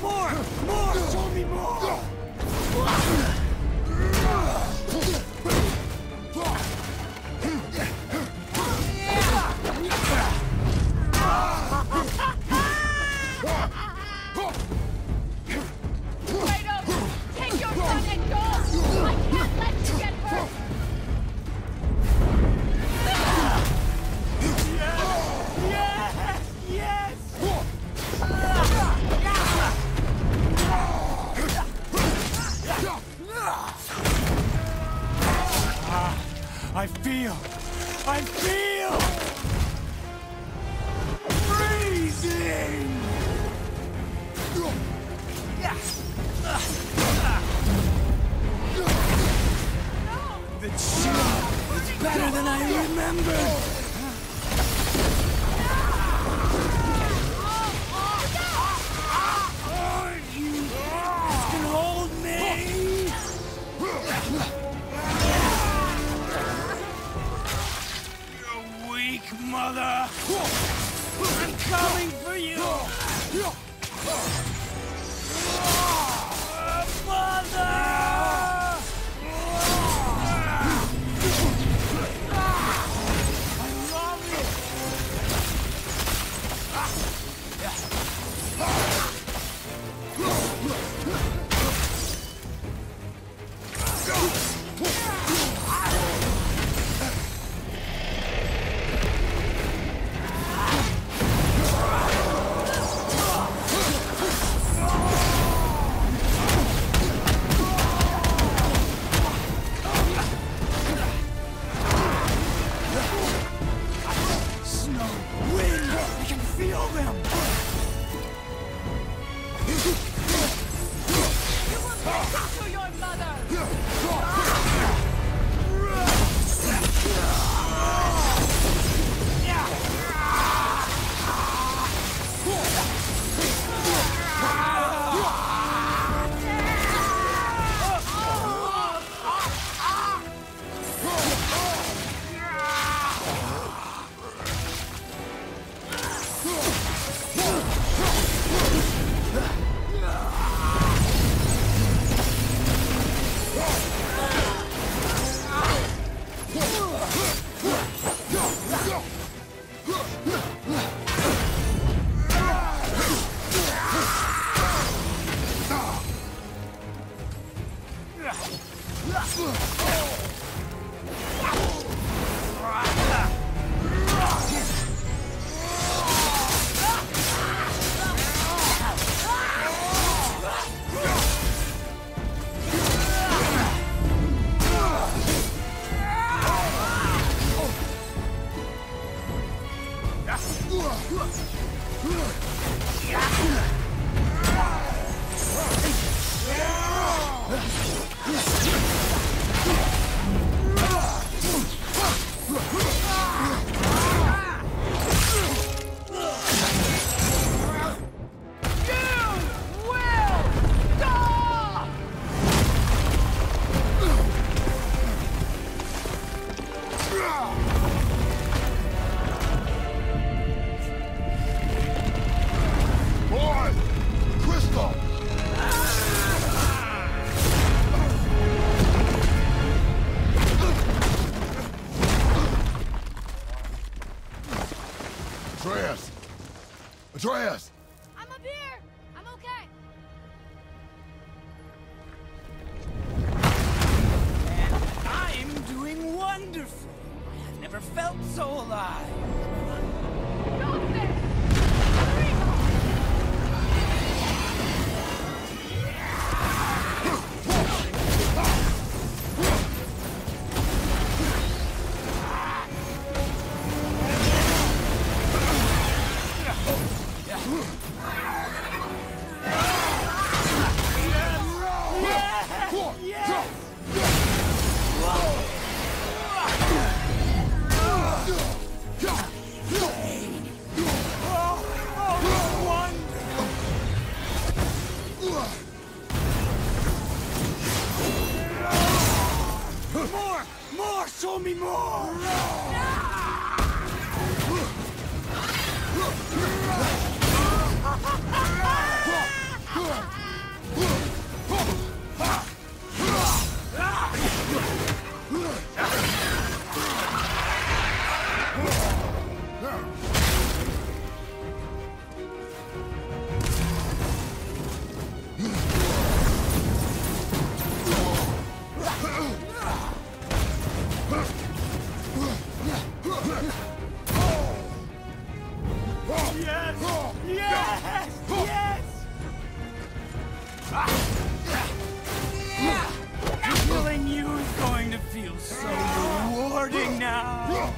More! Show me more! Kratos, take your son and go! I can't let you get hurt! Yes! I feel freezing! The chill is better than I remembered! Aren't you can hold me? You weak mother! I'm coming for you! Mother! I love you! Atreus! I'm up here! I'm okay! I'm doing wonderful. I've never felt so alive. Stop this! More! Show me more! Killing you is going to feel so rewarding now.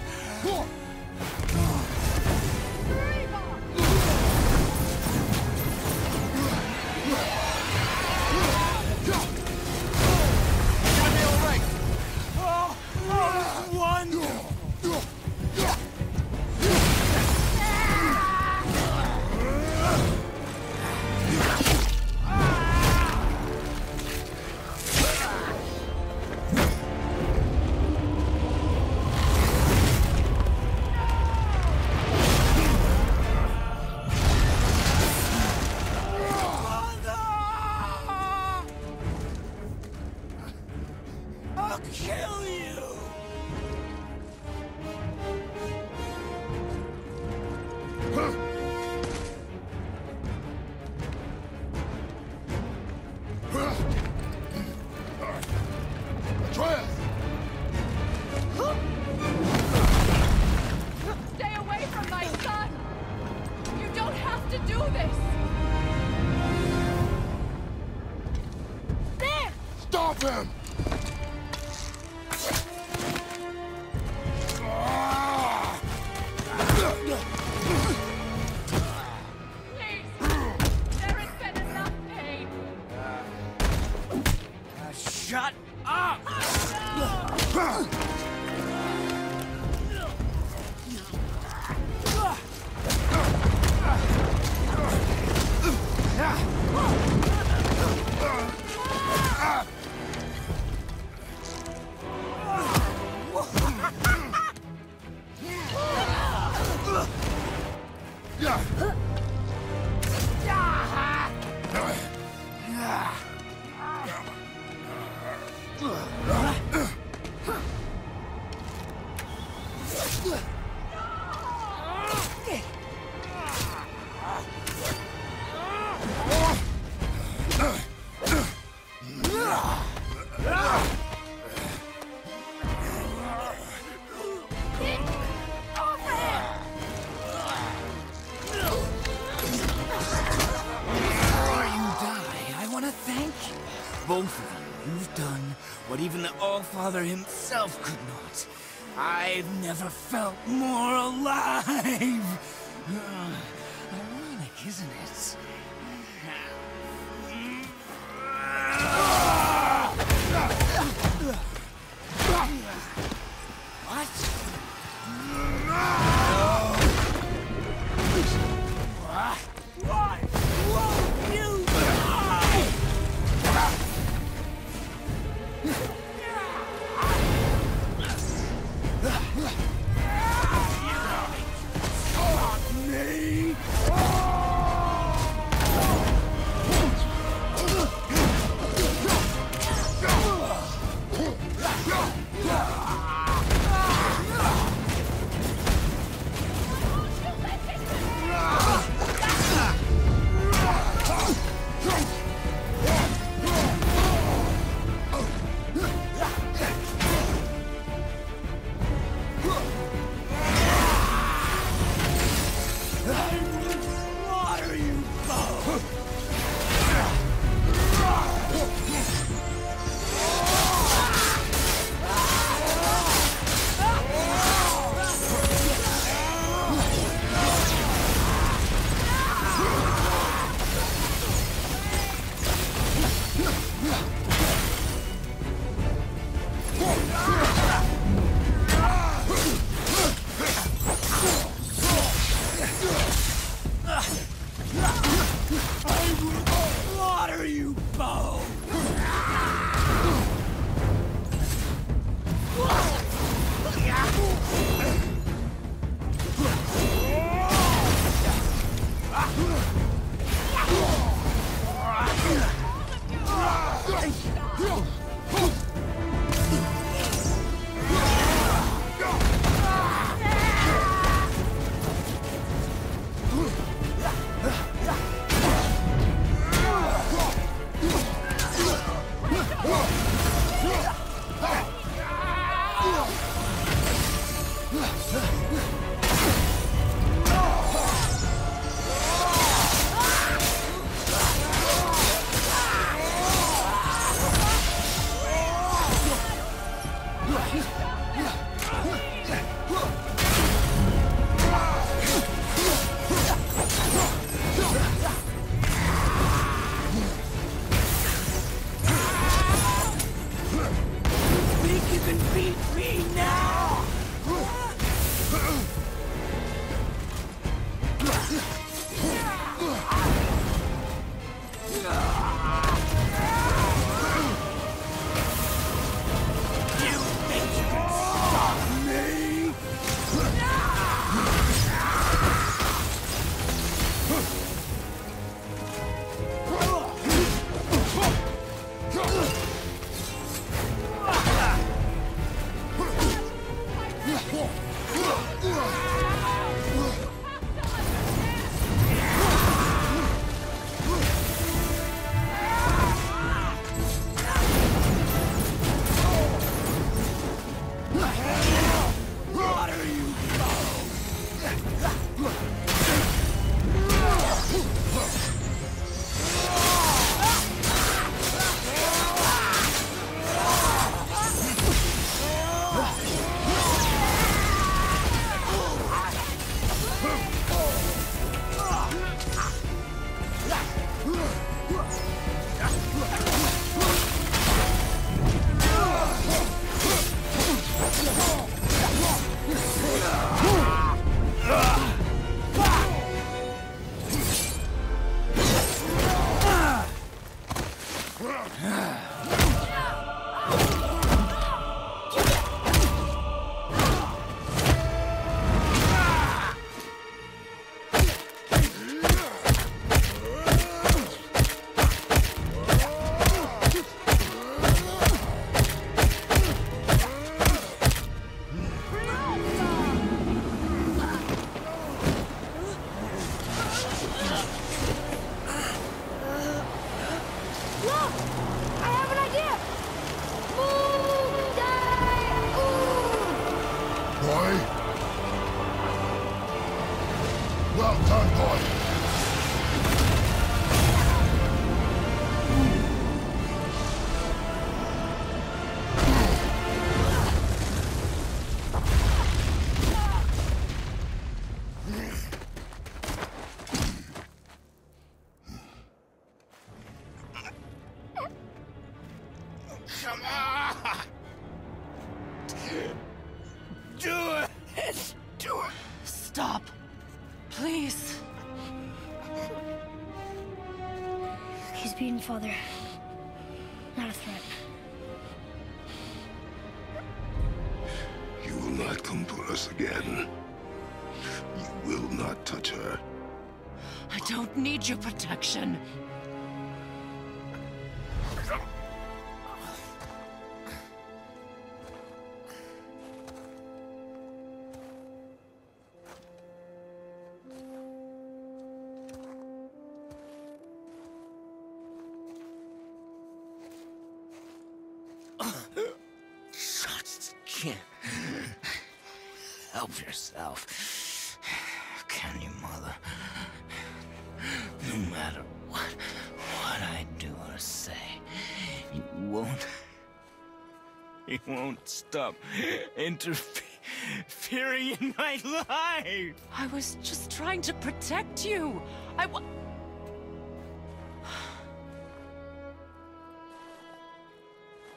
I'll kill you! Atreus! Stay away from my son! You don't have to do this! There! Stop him! Please! There has been enough pain! Shut up! Both of you, you've done what even the All-Father himself could not. I've never felt more alive! Ironic, isn't it? What? Why won't you die? Stop me! Father. Not a threat. You will not come for us again. You will not touch her. I don't need your protection. Help yourself. Can you, Mother? No matter what I do or say, you won't stop interfering in my life. I was just trying to protect you.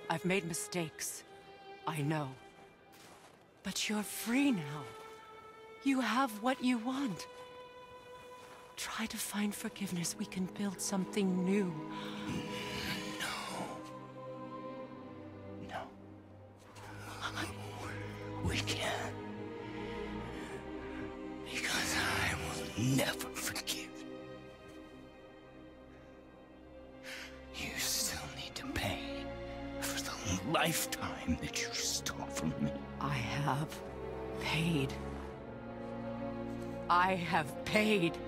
I've made mistakes. I know. But you're free now. You have what you want. Try to find forgiveness. We can build something new. No. We can't. Because I will never forgive. You still need to pay for the lifetime that you stole from me. I have paid. I have paid.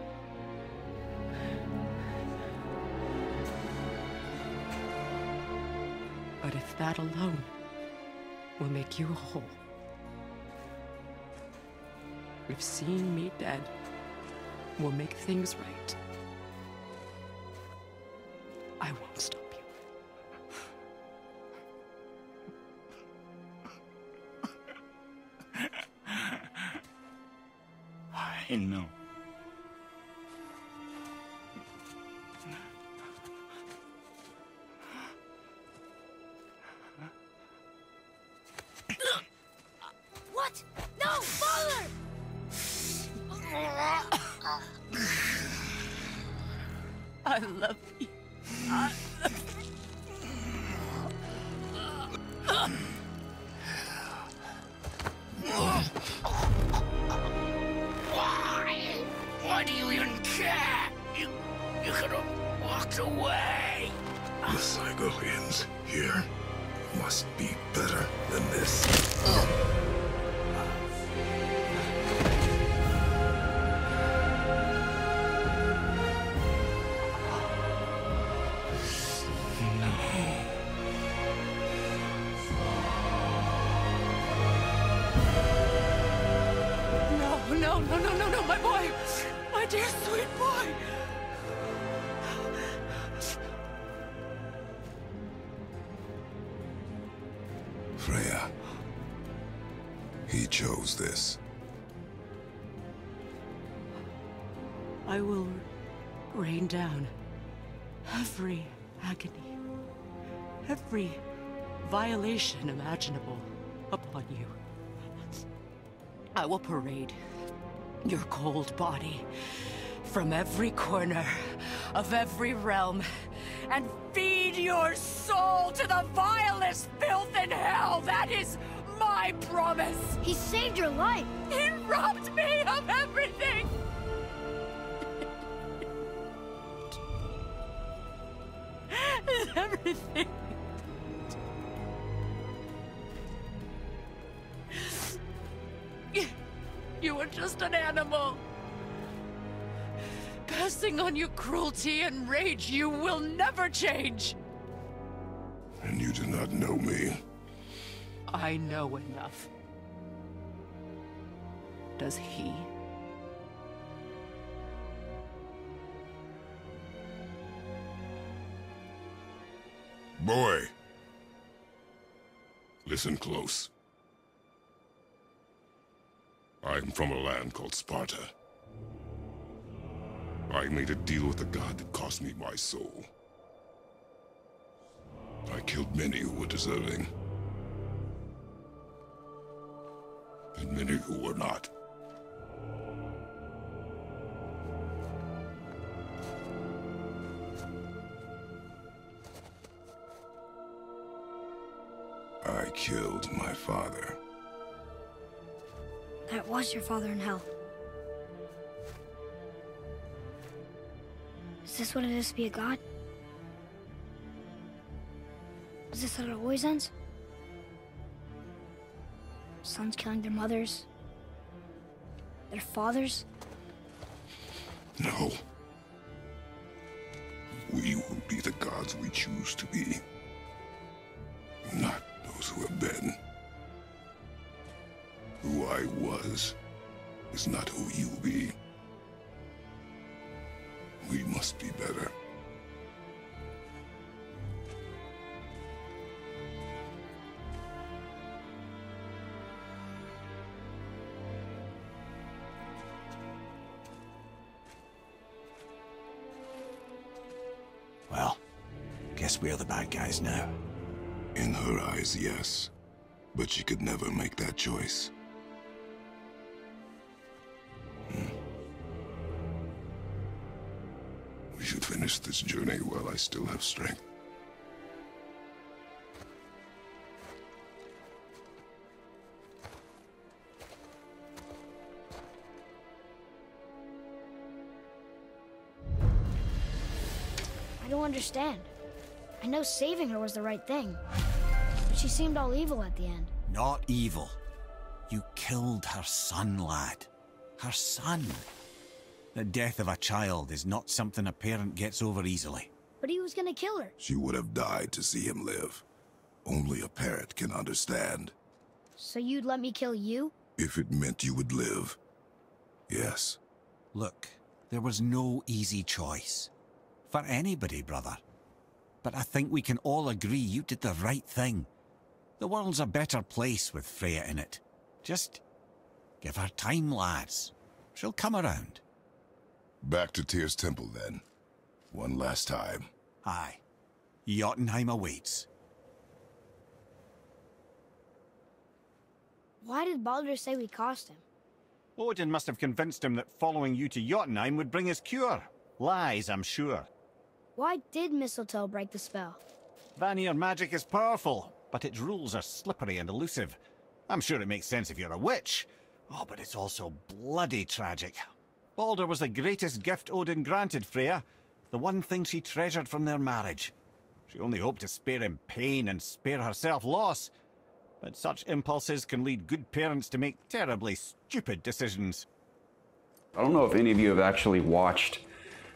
But if that alone will make you whole, if seeing me dead will make things right, I won't stop you. I know. What? No, Father! I love you. Why do you even care? You could have walked away. The cycle ends here. Must be better than this. No, my boy! My dear sweet boy! Freya. He chose this. I will rain down every agony, every violation imaginable upon you. I will parade your cold body from every corner of every realm and feed your soul to the vilest filth in hell. That is my promise. He saved your life. He robbed me of everything. Everything. You were just an animal. Passing on your cruelty and rage, you will never change. And you do not know me. I know enough. Does he? Boy. Listen close. I am from a land called Sparta. I made a deal with the god that cost me my soul. I killed many who were deserving. And many who were not. I killed my father. That was your father in hell. Is this what it is to be a god? Is this how it always ends? Sons killing their mothers? Their fathers? No. We will be the gods we choose to be. Not those who have been. Who I was is not who you be. We must be better. Well, guess we're the bad guys now. In her eyes, yes. But she could never make that choice. We should finish this journey while I still have strength. I don't understand. I know saving her was the right thing, but she seemed all evil at the end. Not evil. You killed her son, lad. Her son. The death of a child is not something a parent gets over easily. But he was gonna kill her. She would have died to see him live. Only a parent can understand. So you'd let me kill you? If it meant you would live. Yes. Look, there was no easy choice. For anybody, brother. But I think we can all agree you did the right thing. The world's a better place with Freya in it. Just give her time, lads. She'll come around. Back to Tyr's temple, then. One last time. Aye. Jötunheim awaits. Why did Baldur say we cost him? Odin must have convinced him that following you to Jötunheim would bring his cure. Lies, I'm sure. Why did mistletoe break the spell? Vanir magic is powerful, but its rules are slippery and elusive. I'm sure it makes sense if you're a witch. Oh, but it's also bloody tragic. Baldur was the greatest gift Odin granted Freya, the one thing she treasured from their marriage. She only hoped to spare him pain and spare herself loss. But such impulses can lead good parents to make terribly stupid decisions. I don't know if any of you have actually watched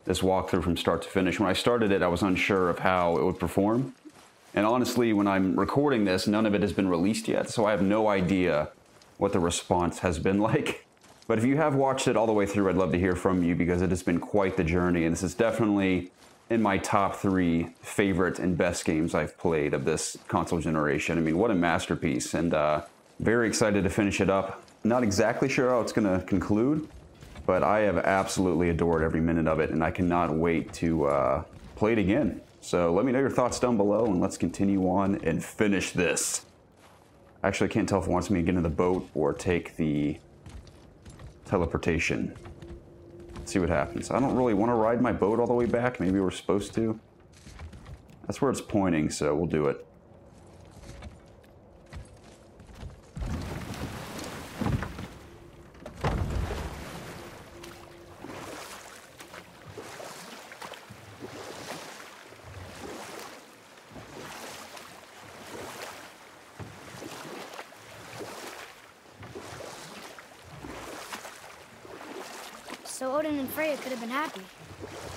this walkthrough from start to finish. When I started it, I was unsure of how it would perform. And honestly, when I'm recording this, none of it has been released yet, so I have no idea what the response has been like. But if you have watched it all the way through, I'd love to hear from you because it has been quite the journey, and this is definitely in my top 3 favorite and best games I've played of this console generation. I mean, what a masterpiece, and very excited to finish it up. Not exactly sure how it's going to conclude, but I have absolutely adored every minute of it, and I cannot wait to play it again. So let me know your thoughts down below, and let's continue on and finish this. Actually, I can't tell if it wants me to get in the boat or take the teleportation. Let's see what happens. I don't really want to ride my boat all the way back. Maybe we're supposed to. That's where it's pointing, so we'll do it. So Odin and Freya could have been happy,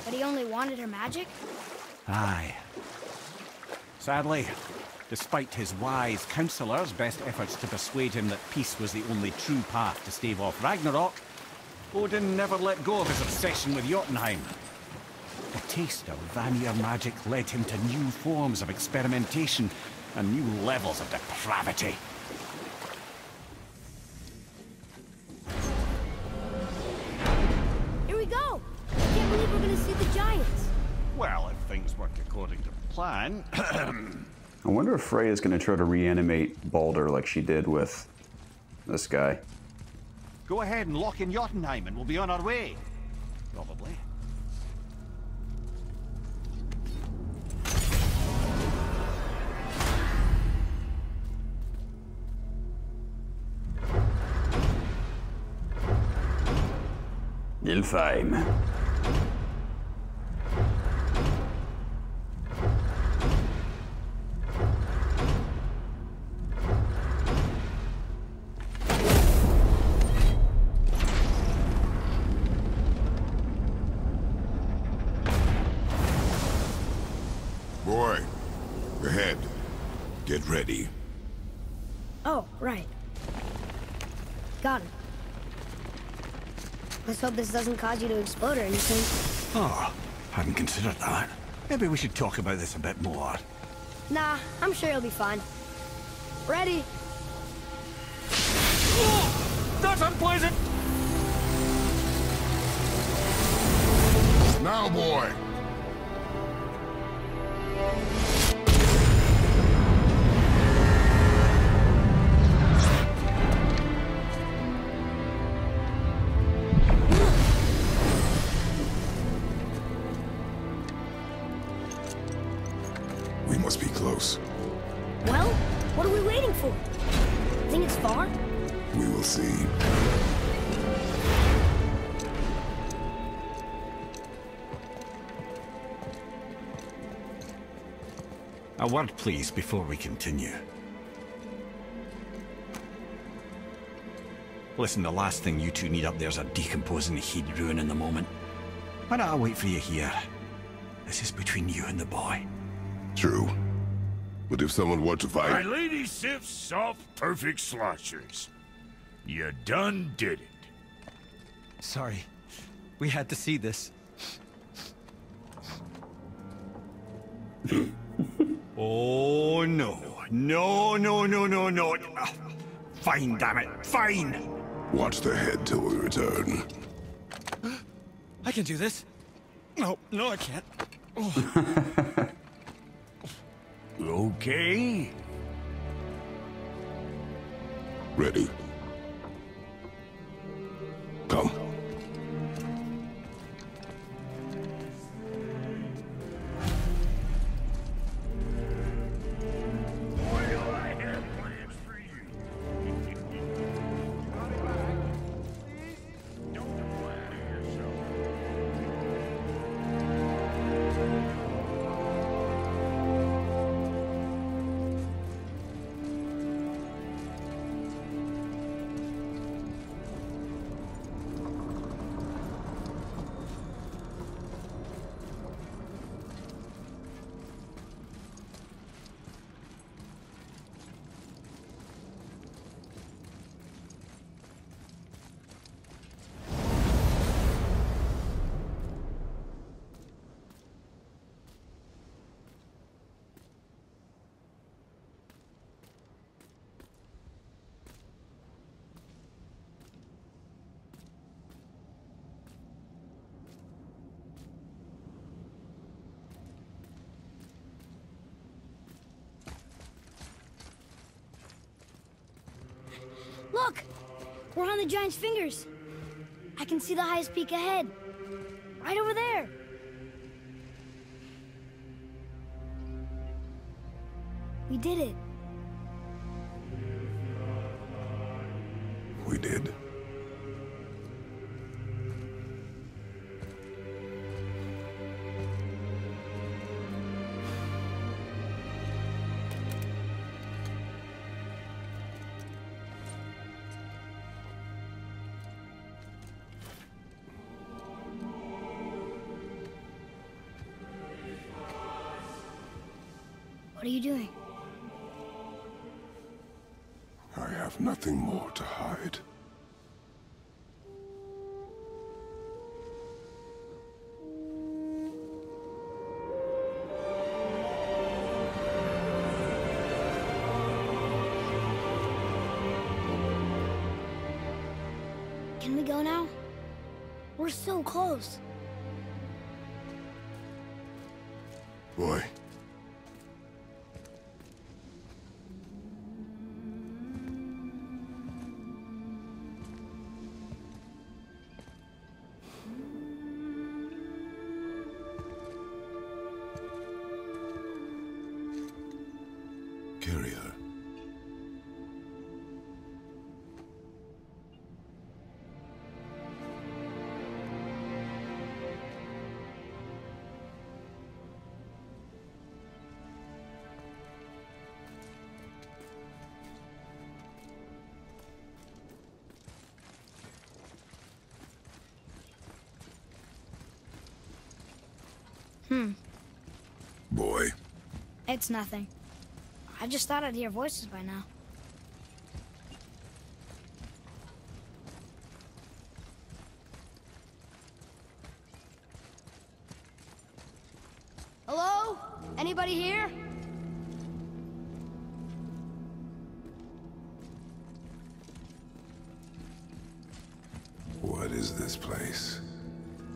but he only wanted her magic? Aye. Sadly, despite his wise counselors' best efforts to persuade him that peace was the only true path to stave off Ragnarok, Odin never let go of his obsession with Jötunheim. The taste of Vanir magic led him to new forms of experimentation and new levels of depravity. Here we go! I can't believe we're gonna see the giants. Well, if things work according to plan... I wonder if Freya's going to try to reanimate Baldur like she did with this guy. Go ahead and lock in Jötunheim and we'll be on our way. Probably. Jötunheim. Boy, ahead. Get ready. Oh, right. Got it. Let's hope this doesn't cause you to explode or anything. Oh, hadn't considered that. Maybe we should talk about this a bit more. Nah, I'm sure you'll be fine. Ready? Oh, that's unpleasant! Now, boy! We must be close. Well, what are we waiting for? Think it's far? We will see. A word, please, before we continue. Listen, the last thing you two need up there's a decomposing heat ruining the moment. Why don't I wait for you here? This is between you and the boy. True. But if someone were to My fight... lady sips soft, perfect sloshers. You done did it. Sorry. We had to see this. Oh, no. No. Fine, damn it. Fine. Watch the head till we return. I can do this. No, I can't. Okay. Ready. Come. Look! We're on the giant's fingers. I can see the highest peak ahead. Right over there. We did it. We did. What are you doing? I have nothing more to hide. Can we go now? We're so close. Boy. Carry her. Boy. It's nothing. I just thought I'd hear voices by now. Hello? Anybody here? What is this place?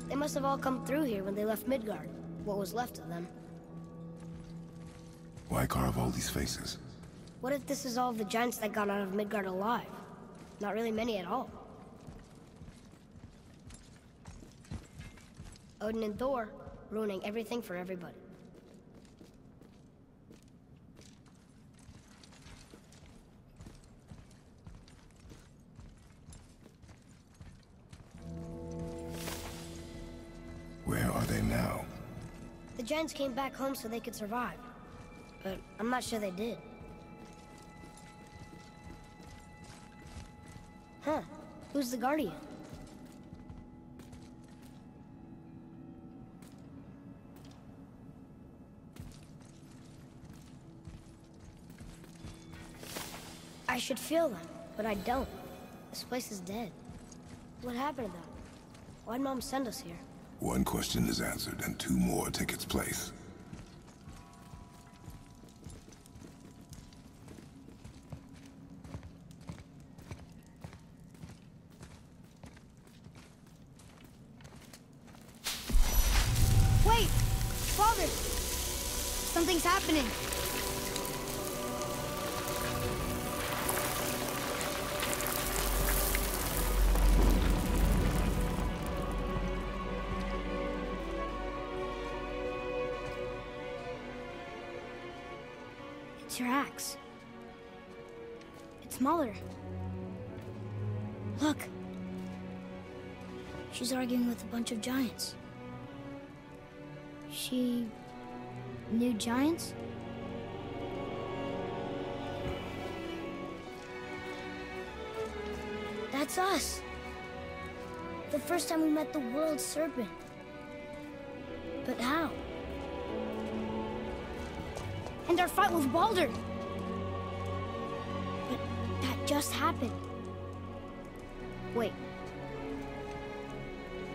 They must have all come through here when they left Midgard. What was left of them. Why carve all these faces? What if this is all of the giants that got out of Midgard alive? Not really many at all. Odin and Thor, ruining everything for everybody. Where are they now? The giants came back home so they could survive. But I'm not sure they did. Huh. Who's the Guardian? I should feel them, but I don't. This place is dead. What happened to them? Why'd Mom send us here? One question is answered, and two more take its place. Wait! Father! Something's happening. It's your axe. It's Mother. Look. She's arguing with a bunch of giants. She knew giants? That's us. The first time we met the world's serpent. But how? And our fight with Baldur. But that just happened. Wait.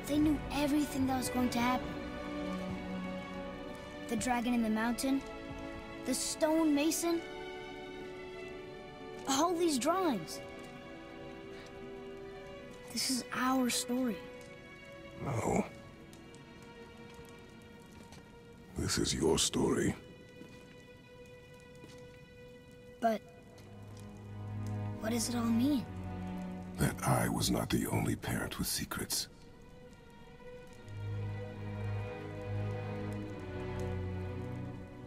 They knew everything that was going to happen. The dragon in the mountain, the stone mason, all these drawings. This is our story. No. This is your story. But what does it all mean? That I was not the only parent with secrets.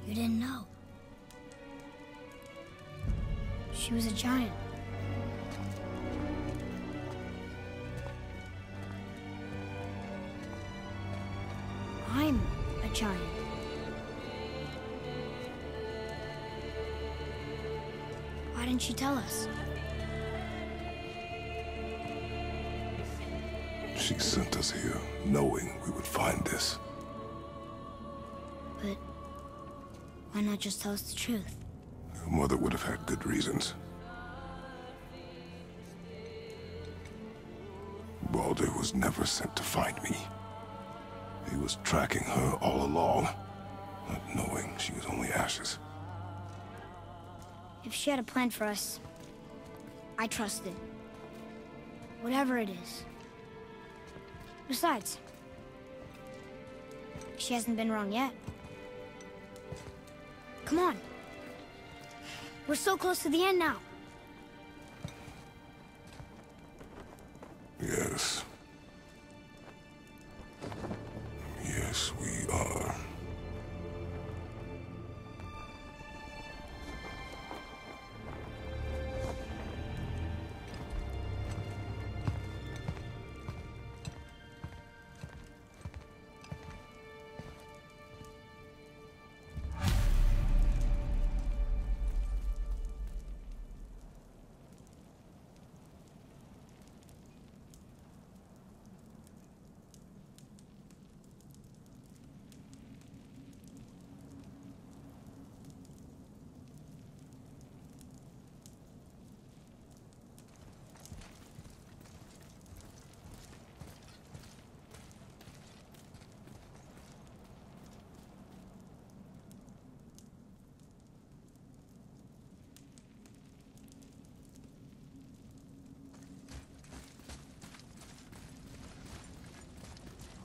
You didn't know. She was a giant. I'm a giant. Why didn't she tell us? She sent us here, knowing we would find this. But why not just tell us the truth? Your mother would have had good reasons. Baldur was never sent to find me. He was tracking her all along, not knowing she was only ashes. If she had a plan for us, I trust it. Whatever it is. Besides, she hasn't been wrong yet. Come on. We're so close to the end now. Yes. Yes, we are.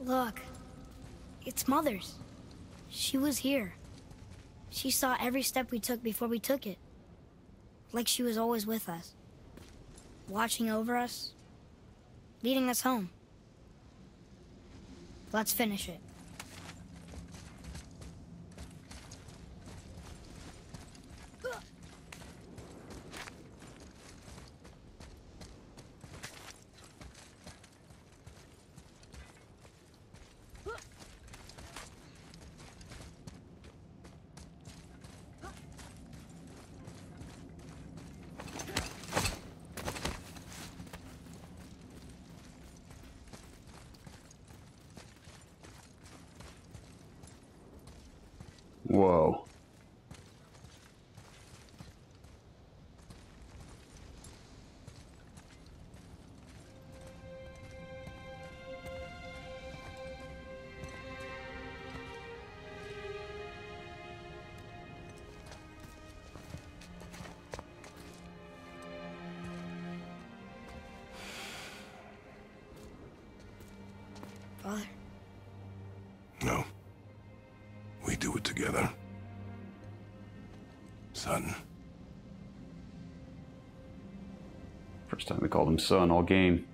Look, it's Mother's. She was here. She saw every step we took before we took it. Like she was always with us. Watching over us. Leading us home. Let's finish it. Whoa. Father? No. We do it together. Son. First time we called him son all game.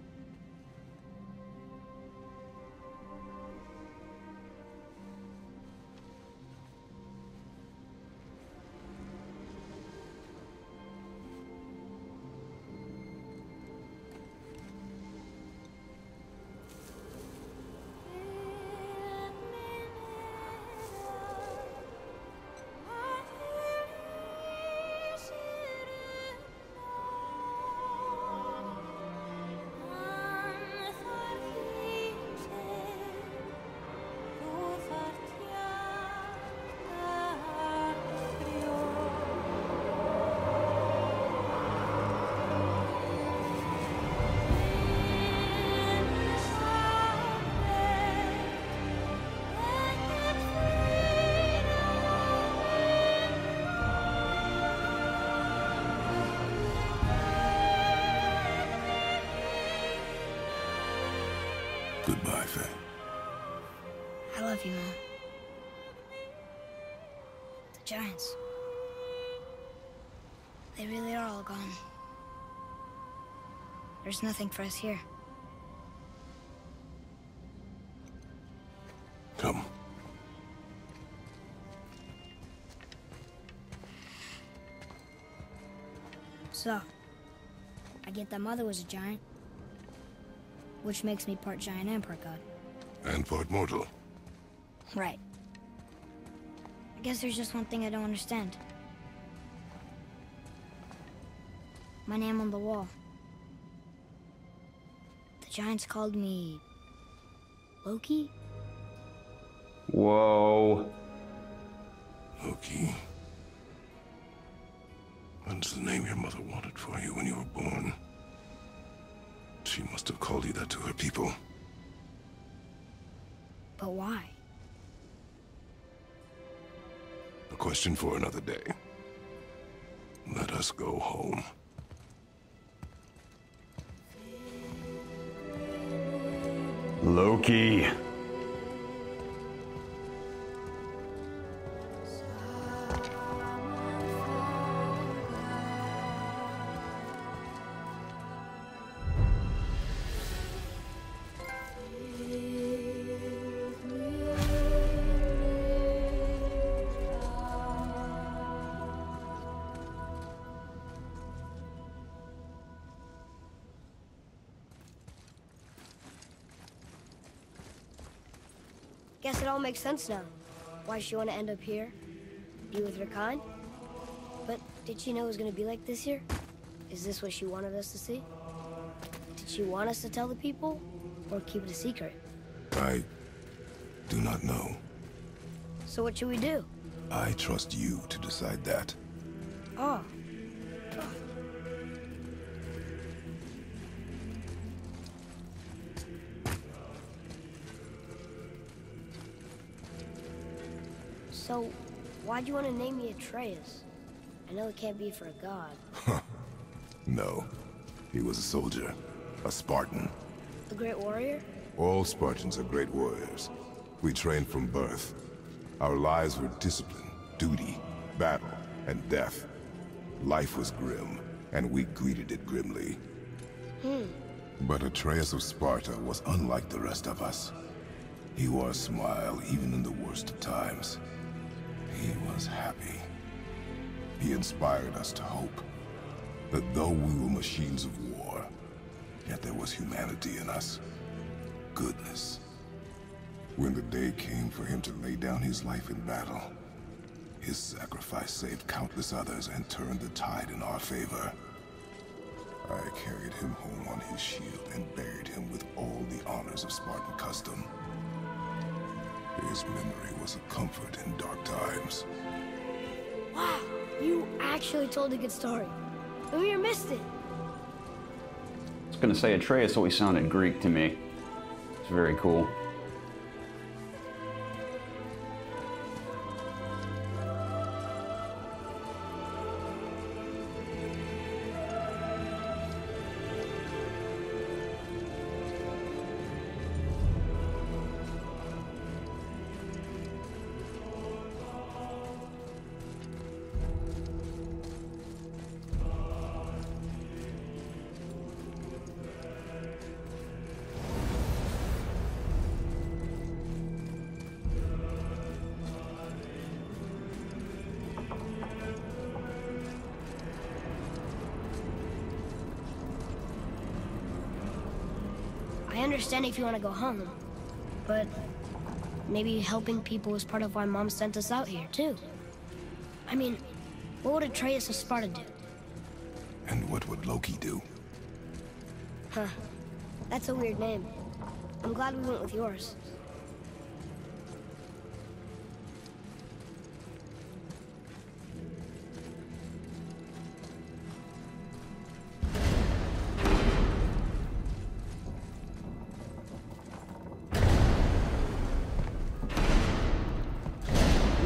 Goodbye, Faye. I love you, Mom. The giants. They really are all gone. There's nothing for us here. Come. So, I get that Mother was a giant, which makes me part giant and part god. And part mortal. Right. I guess there's just one thing I don't understand. My name on the wall. The giants called me... Loki? Whoa. Loki. That's the name your mother wanted for you when you were born. She must have called you that to her people. But why? A question for another day. Let us go home. Loki. Guess it all makes sense now. Why she want to end up here? Be with her kind? But did she know it was going to be like this here? Is this what she wanted us to see? Did she want us to tell the people? Or keep it a secret? I do not know. So what should we do? I trust you to decide that. Oh. So, why'd you want to name me Atreus? I know it can't be for a god. No. He was a soldier. A Spartan. A great warrior? All Spartans are great warriors. We trained from birth. Our lives were discipline, duty, battle, and death. Life was grim, and we greeted it grimly. But Atreus of Sparta was unlike the rest of us. He wore a smile even in the worst of times. He was happy. He inspired us to hope that though we were machines of war, yet there was humanity in us. Goodness. When the day came for him to lay down his life in battle, his sacrifice saved countless others and turned the tide in our favor. I carried him home on his shield and buried him with all the honors of Spartan custom. His memory was a comfort in dark times. Wow, you actually told a good story. Mimir missed it. I was gonna say Atreus always sounded Greek to me. It's very cool. I understand if you want to go home, but maybe helping people is part of why Mom sent us out here, too. I mean, what would Atreus of Sparta do? And what would Loki do? Huh. That's a weird name. I'm glad we went with yours.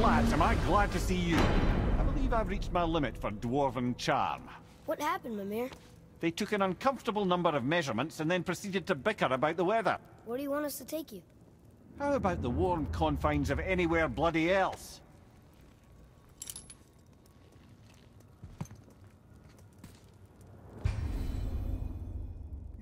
Lads, am I glad to see you. I believe I've reached my limit for dwarven charm. What happened, Mimir? They took an uncomfortable number of measurements and then proceeded to bicker about the weather. Where do you want us to take you? How about the warm confines of anywhere bloody else?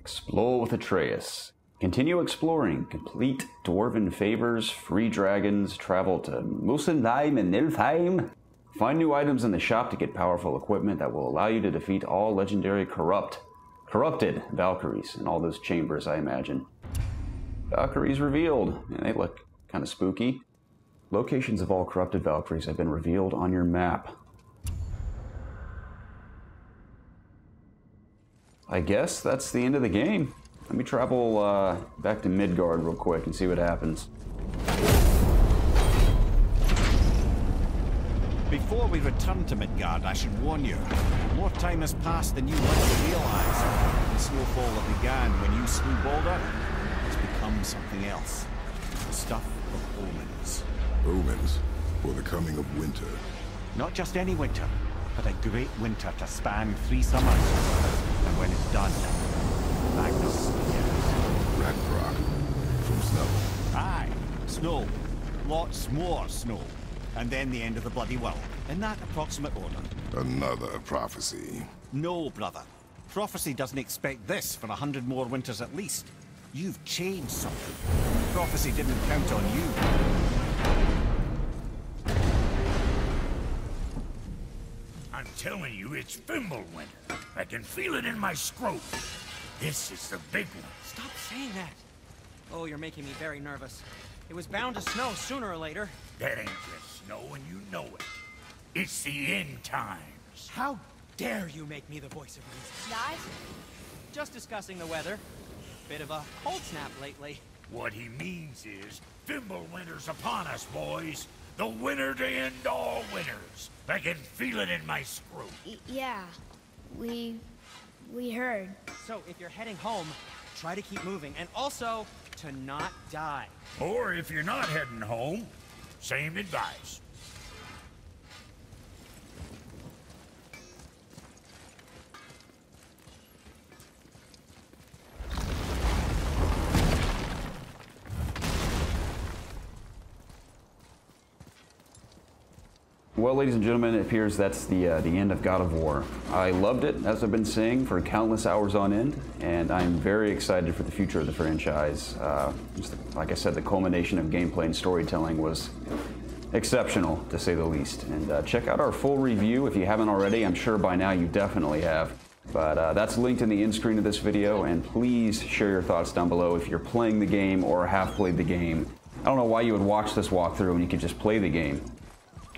Explore with Atreus. Continue exploring, complete dwarven favors, free dragons, travel to Jötunheim and Nilfheim. Find new items in the shop to get powerful equipment that will allow you to defeat all legendary corrupted Valkyries in all those chambers, I imagine. Valkyries revealed, and they look kind of spooky. Locations of all corrupted Valkyries have been revealed on your map. I guess that's the end of the game. Let me travel back to Midgard real quick and see what happens. Before we return to Midgard, I should warn you. More time has passed than you might realize. The snowfall that began when you slew Baldur has become something else. The stuff of omens. Omens for the coming of winter. Not just any winter, but a great winter to span 3 summers. And when it's done, Magnus. Ragnarok from snow. Aye, snow. Lots more snow. And then the end of the bloody world. In that approximate order. Another prophecy. No, brother. Prophecy doesn't expect this for 100 more winters at least. You've changed something. Prophecy didn't count on you. I'm telling you, it's Fimbulwinter. I can feel it in my scrotum. This is the big one. Stop saying that. Oh, you're making me very nervous. It was bound to snow sooner or later. That ain't just snow, and you know it. It's the end times. How dare you make me the voice of reason? Guys? Just discussing the weather. Bit of a cold snap lately. What he means is, Fimbulwinter's upon us, boys. The winter to end all winters. I can feel it in my scrotum. Yeah. We heard. So, if you're heading home, try to keep moving. And also, to not die. Or if you're not heading home, same advice. Well, ladies and gentlemen, it appears that's the end of God of War. I loved it, as I've been saying, for countless hours on end, and I'm very excited for the future of the franchise. Like I said, the culmination of gameplay and storytelling was exceptional, to say the least. And check out our full review if you haven't already. I'm sure by now you definitely have. But that's linked in the end screen of this video, and please share your thoughts down below if you're playing the game or have played the game. I don't know why you would watch this walkthrough when you could just play the game.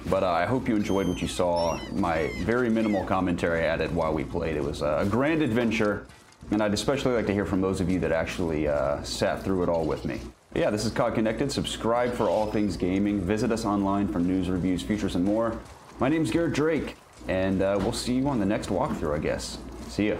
But I hope you enjoyed what you saw. My very minimal commentary added while we played. It was a grand adventure, and I'd especially like to hear from those of you that actually sat through it all with me. But yeah, this is COGconnected. Subscribe for all things gaming. Visit us online for news, reviews, features, and more. My name's Garrett Drake, and we'll see you on the next walkthrough, I guess. See ya.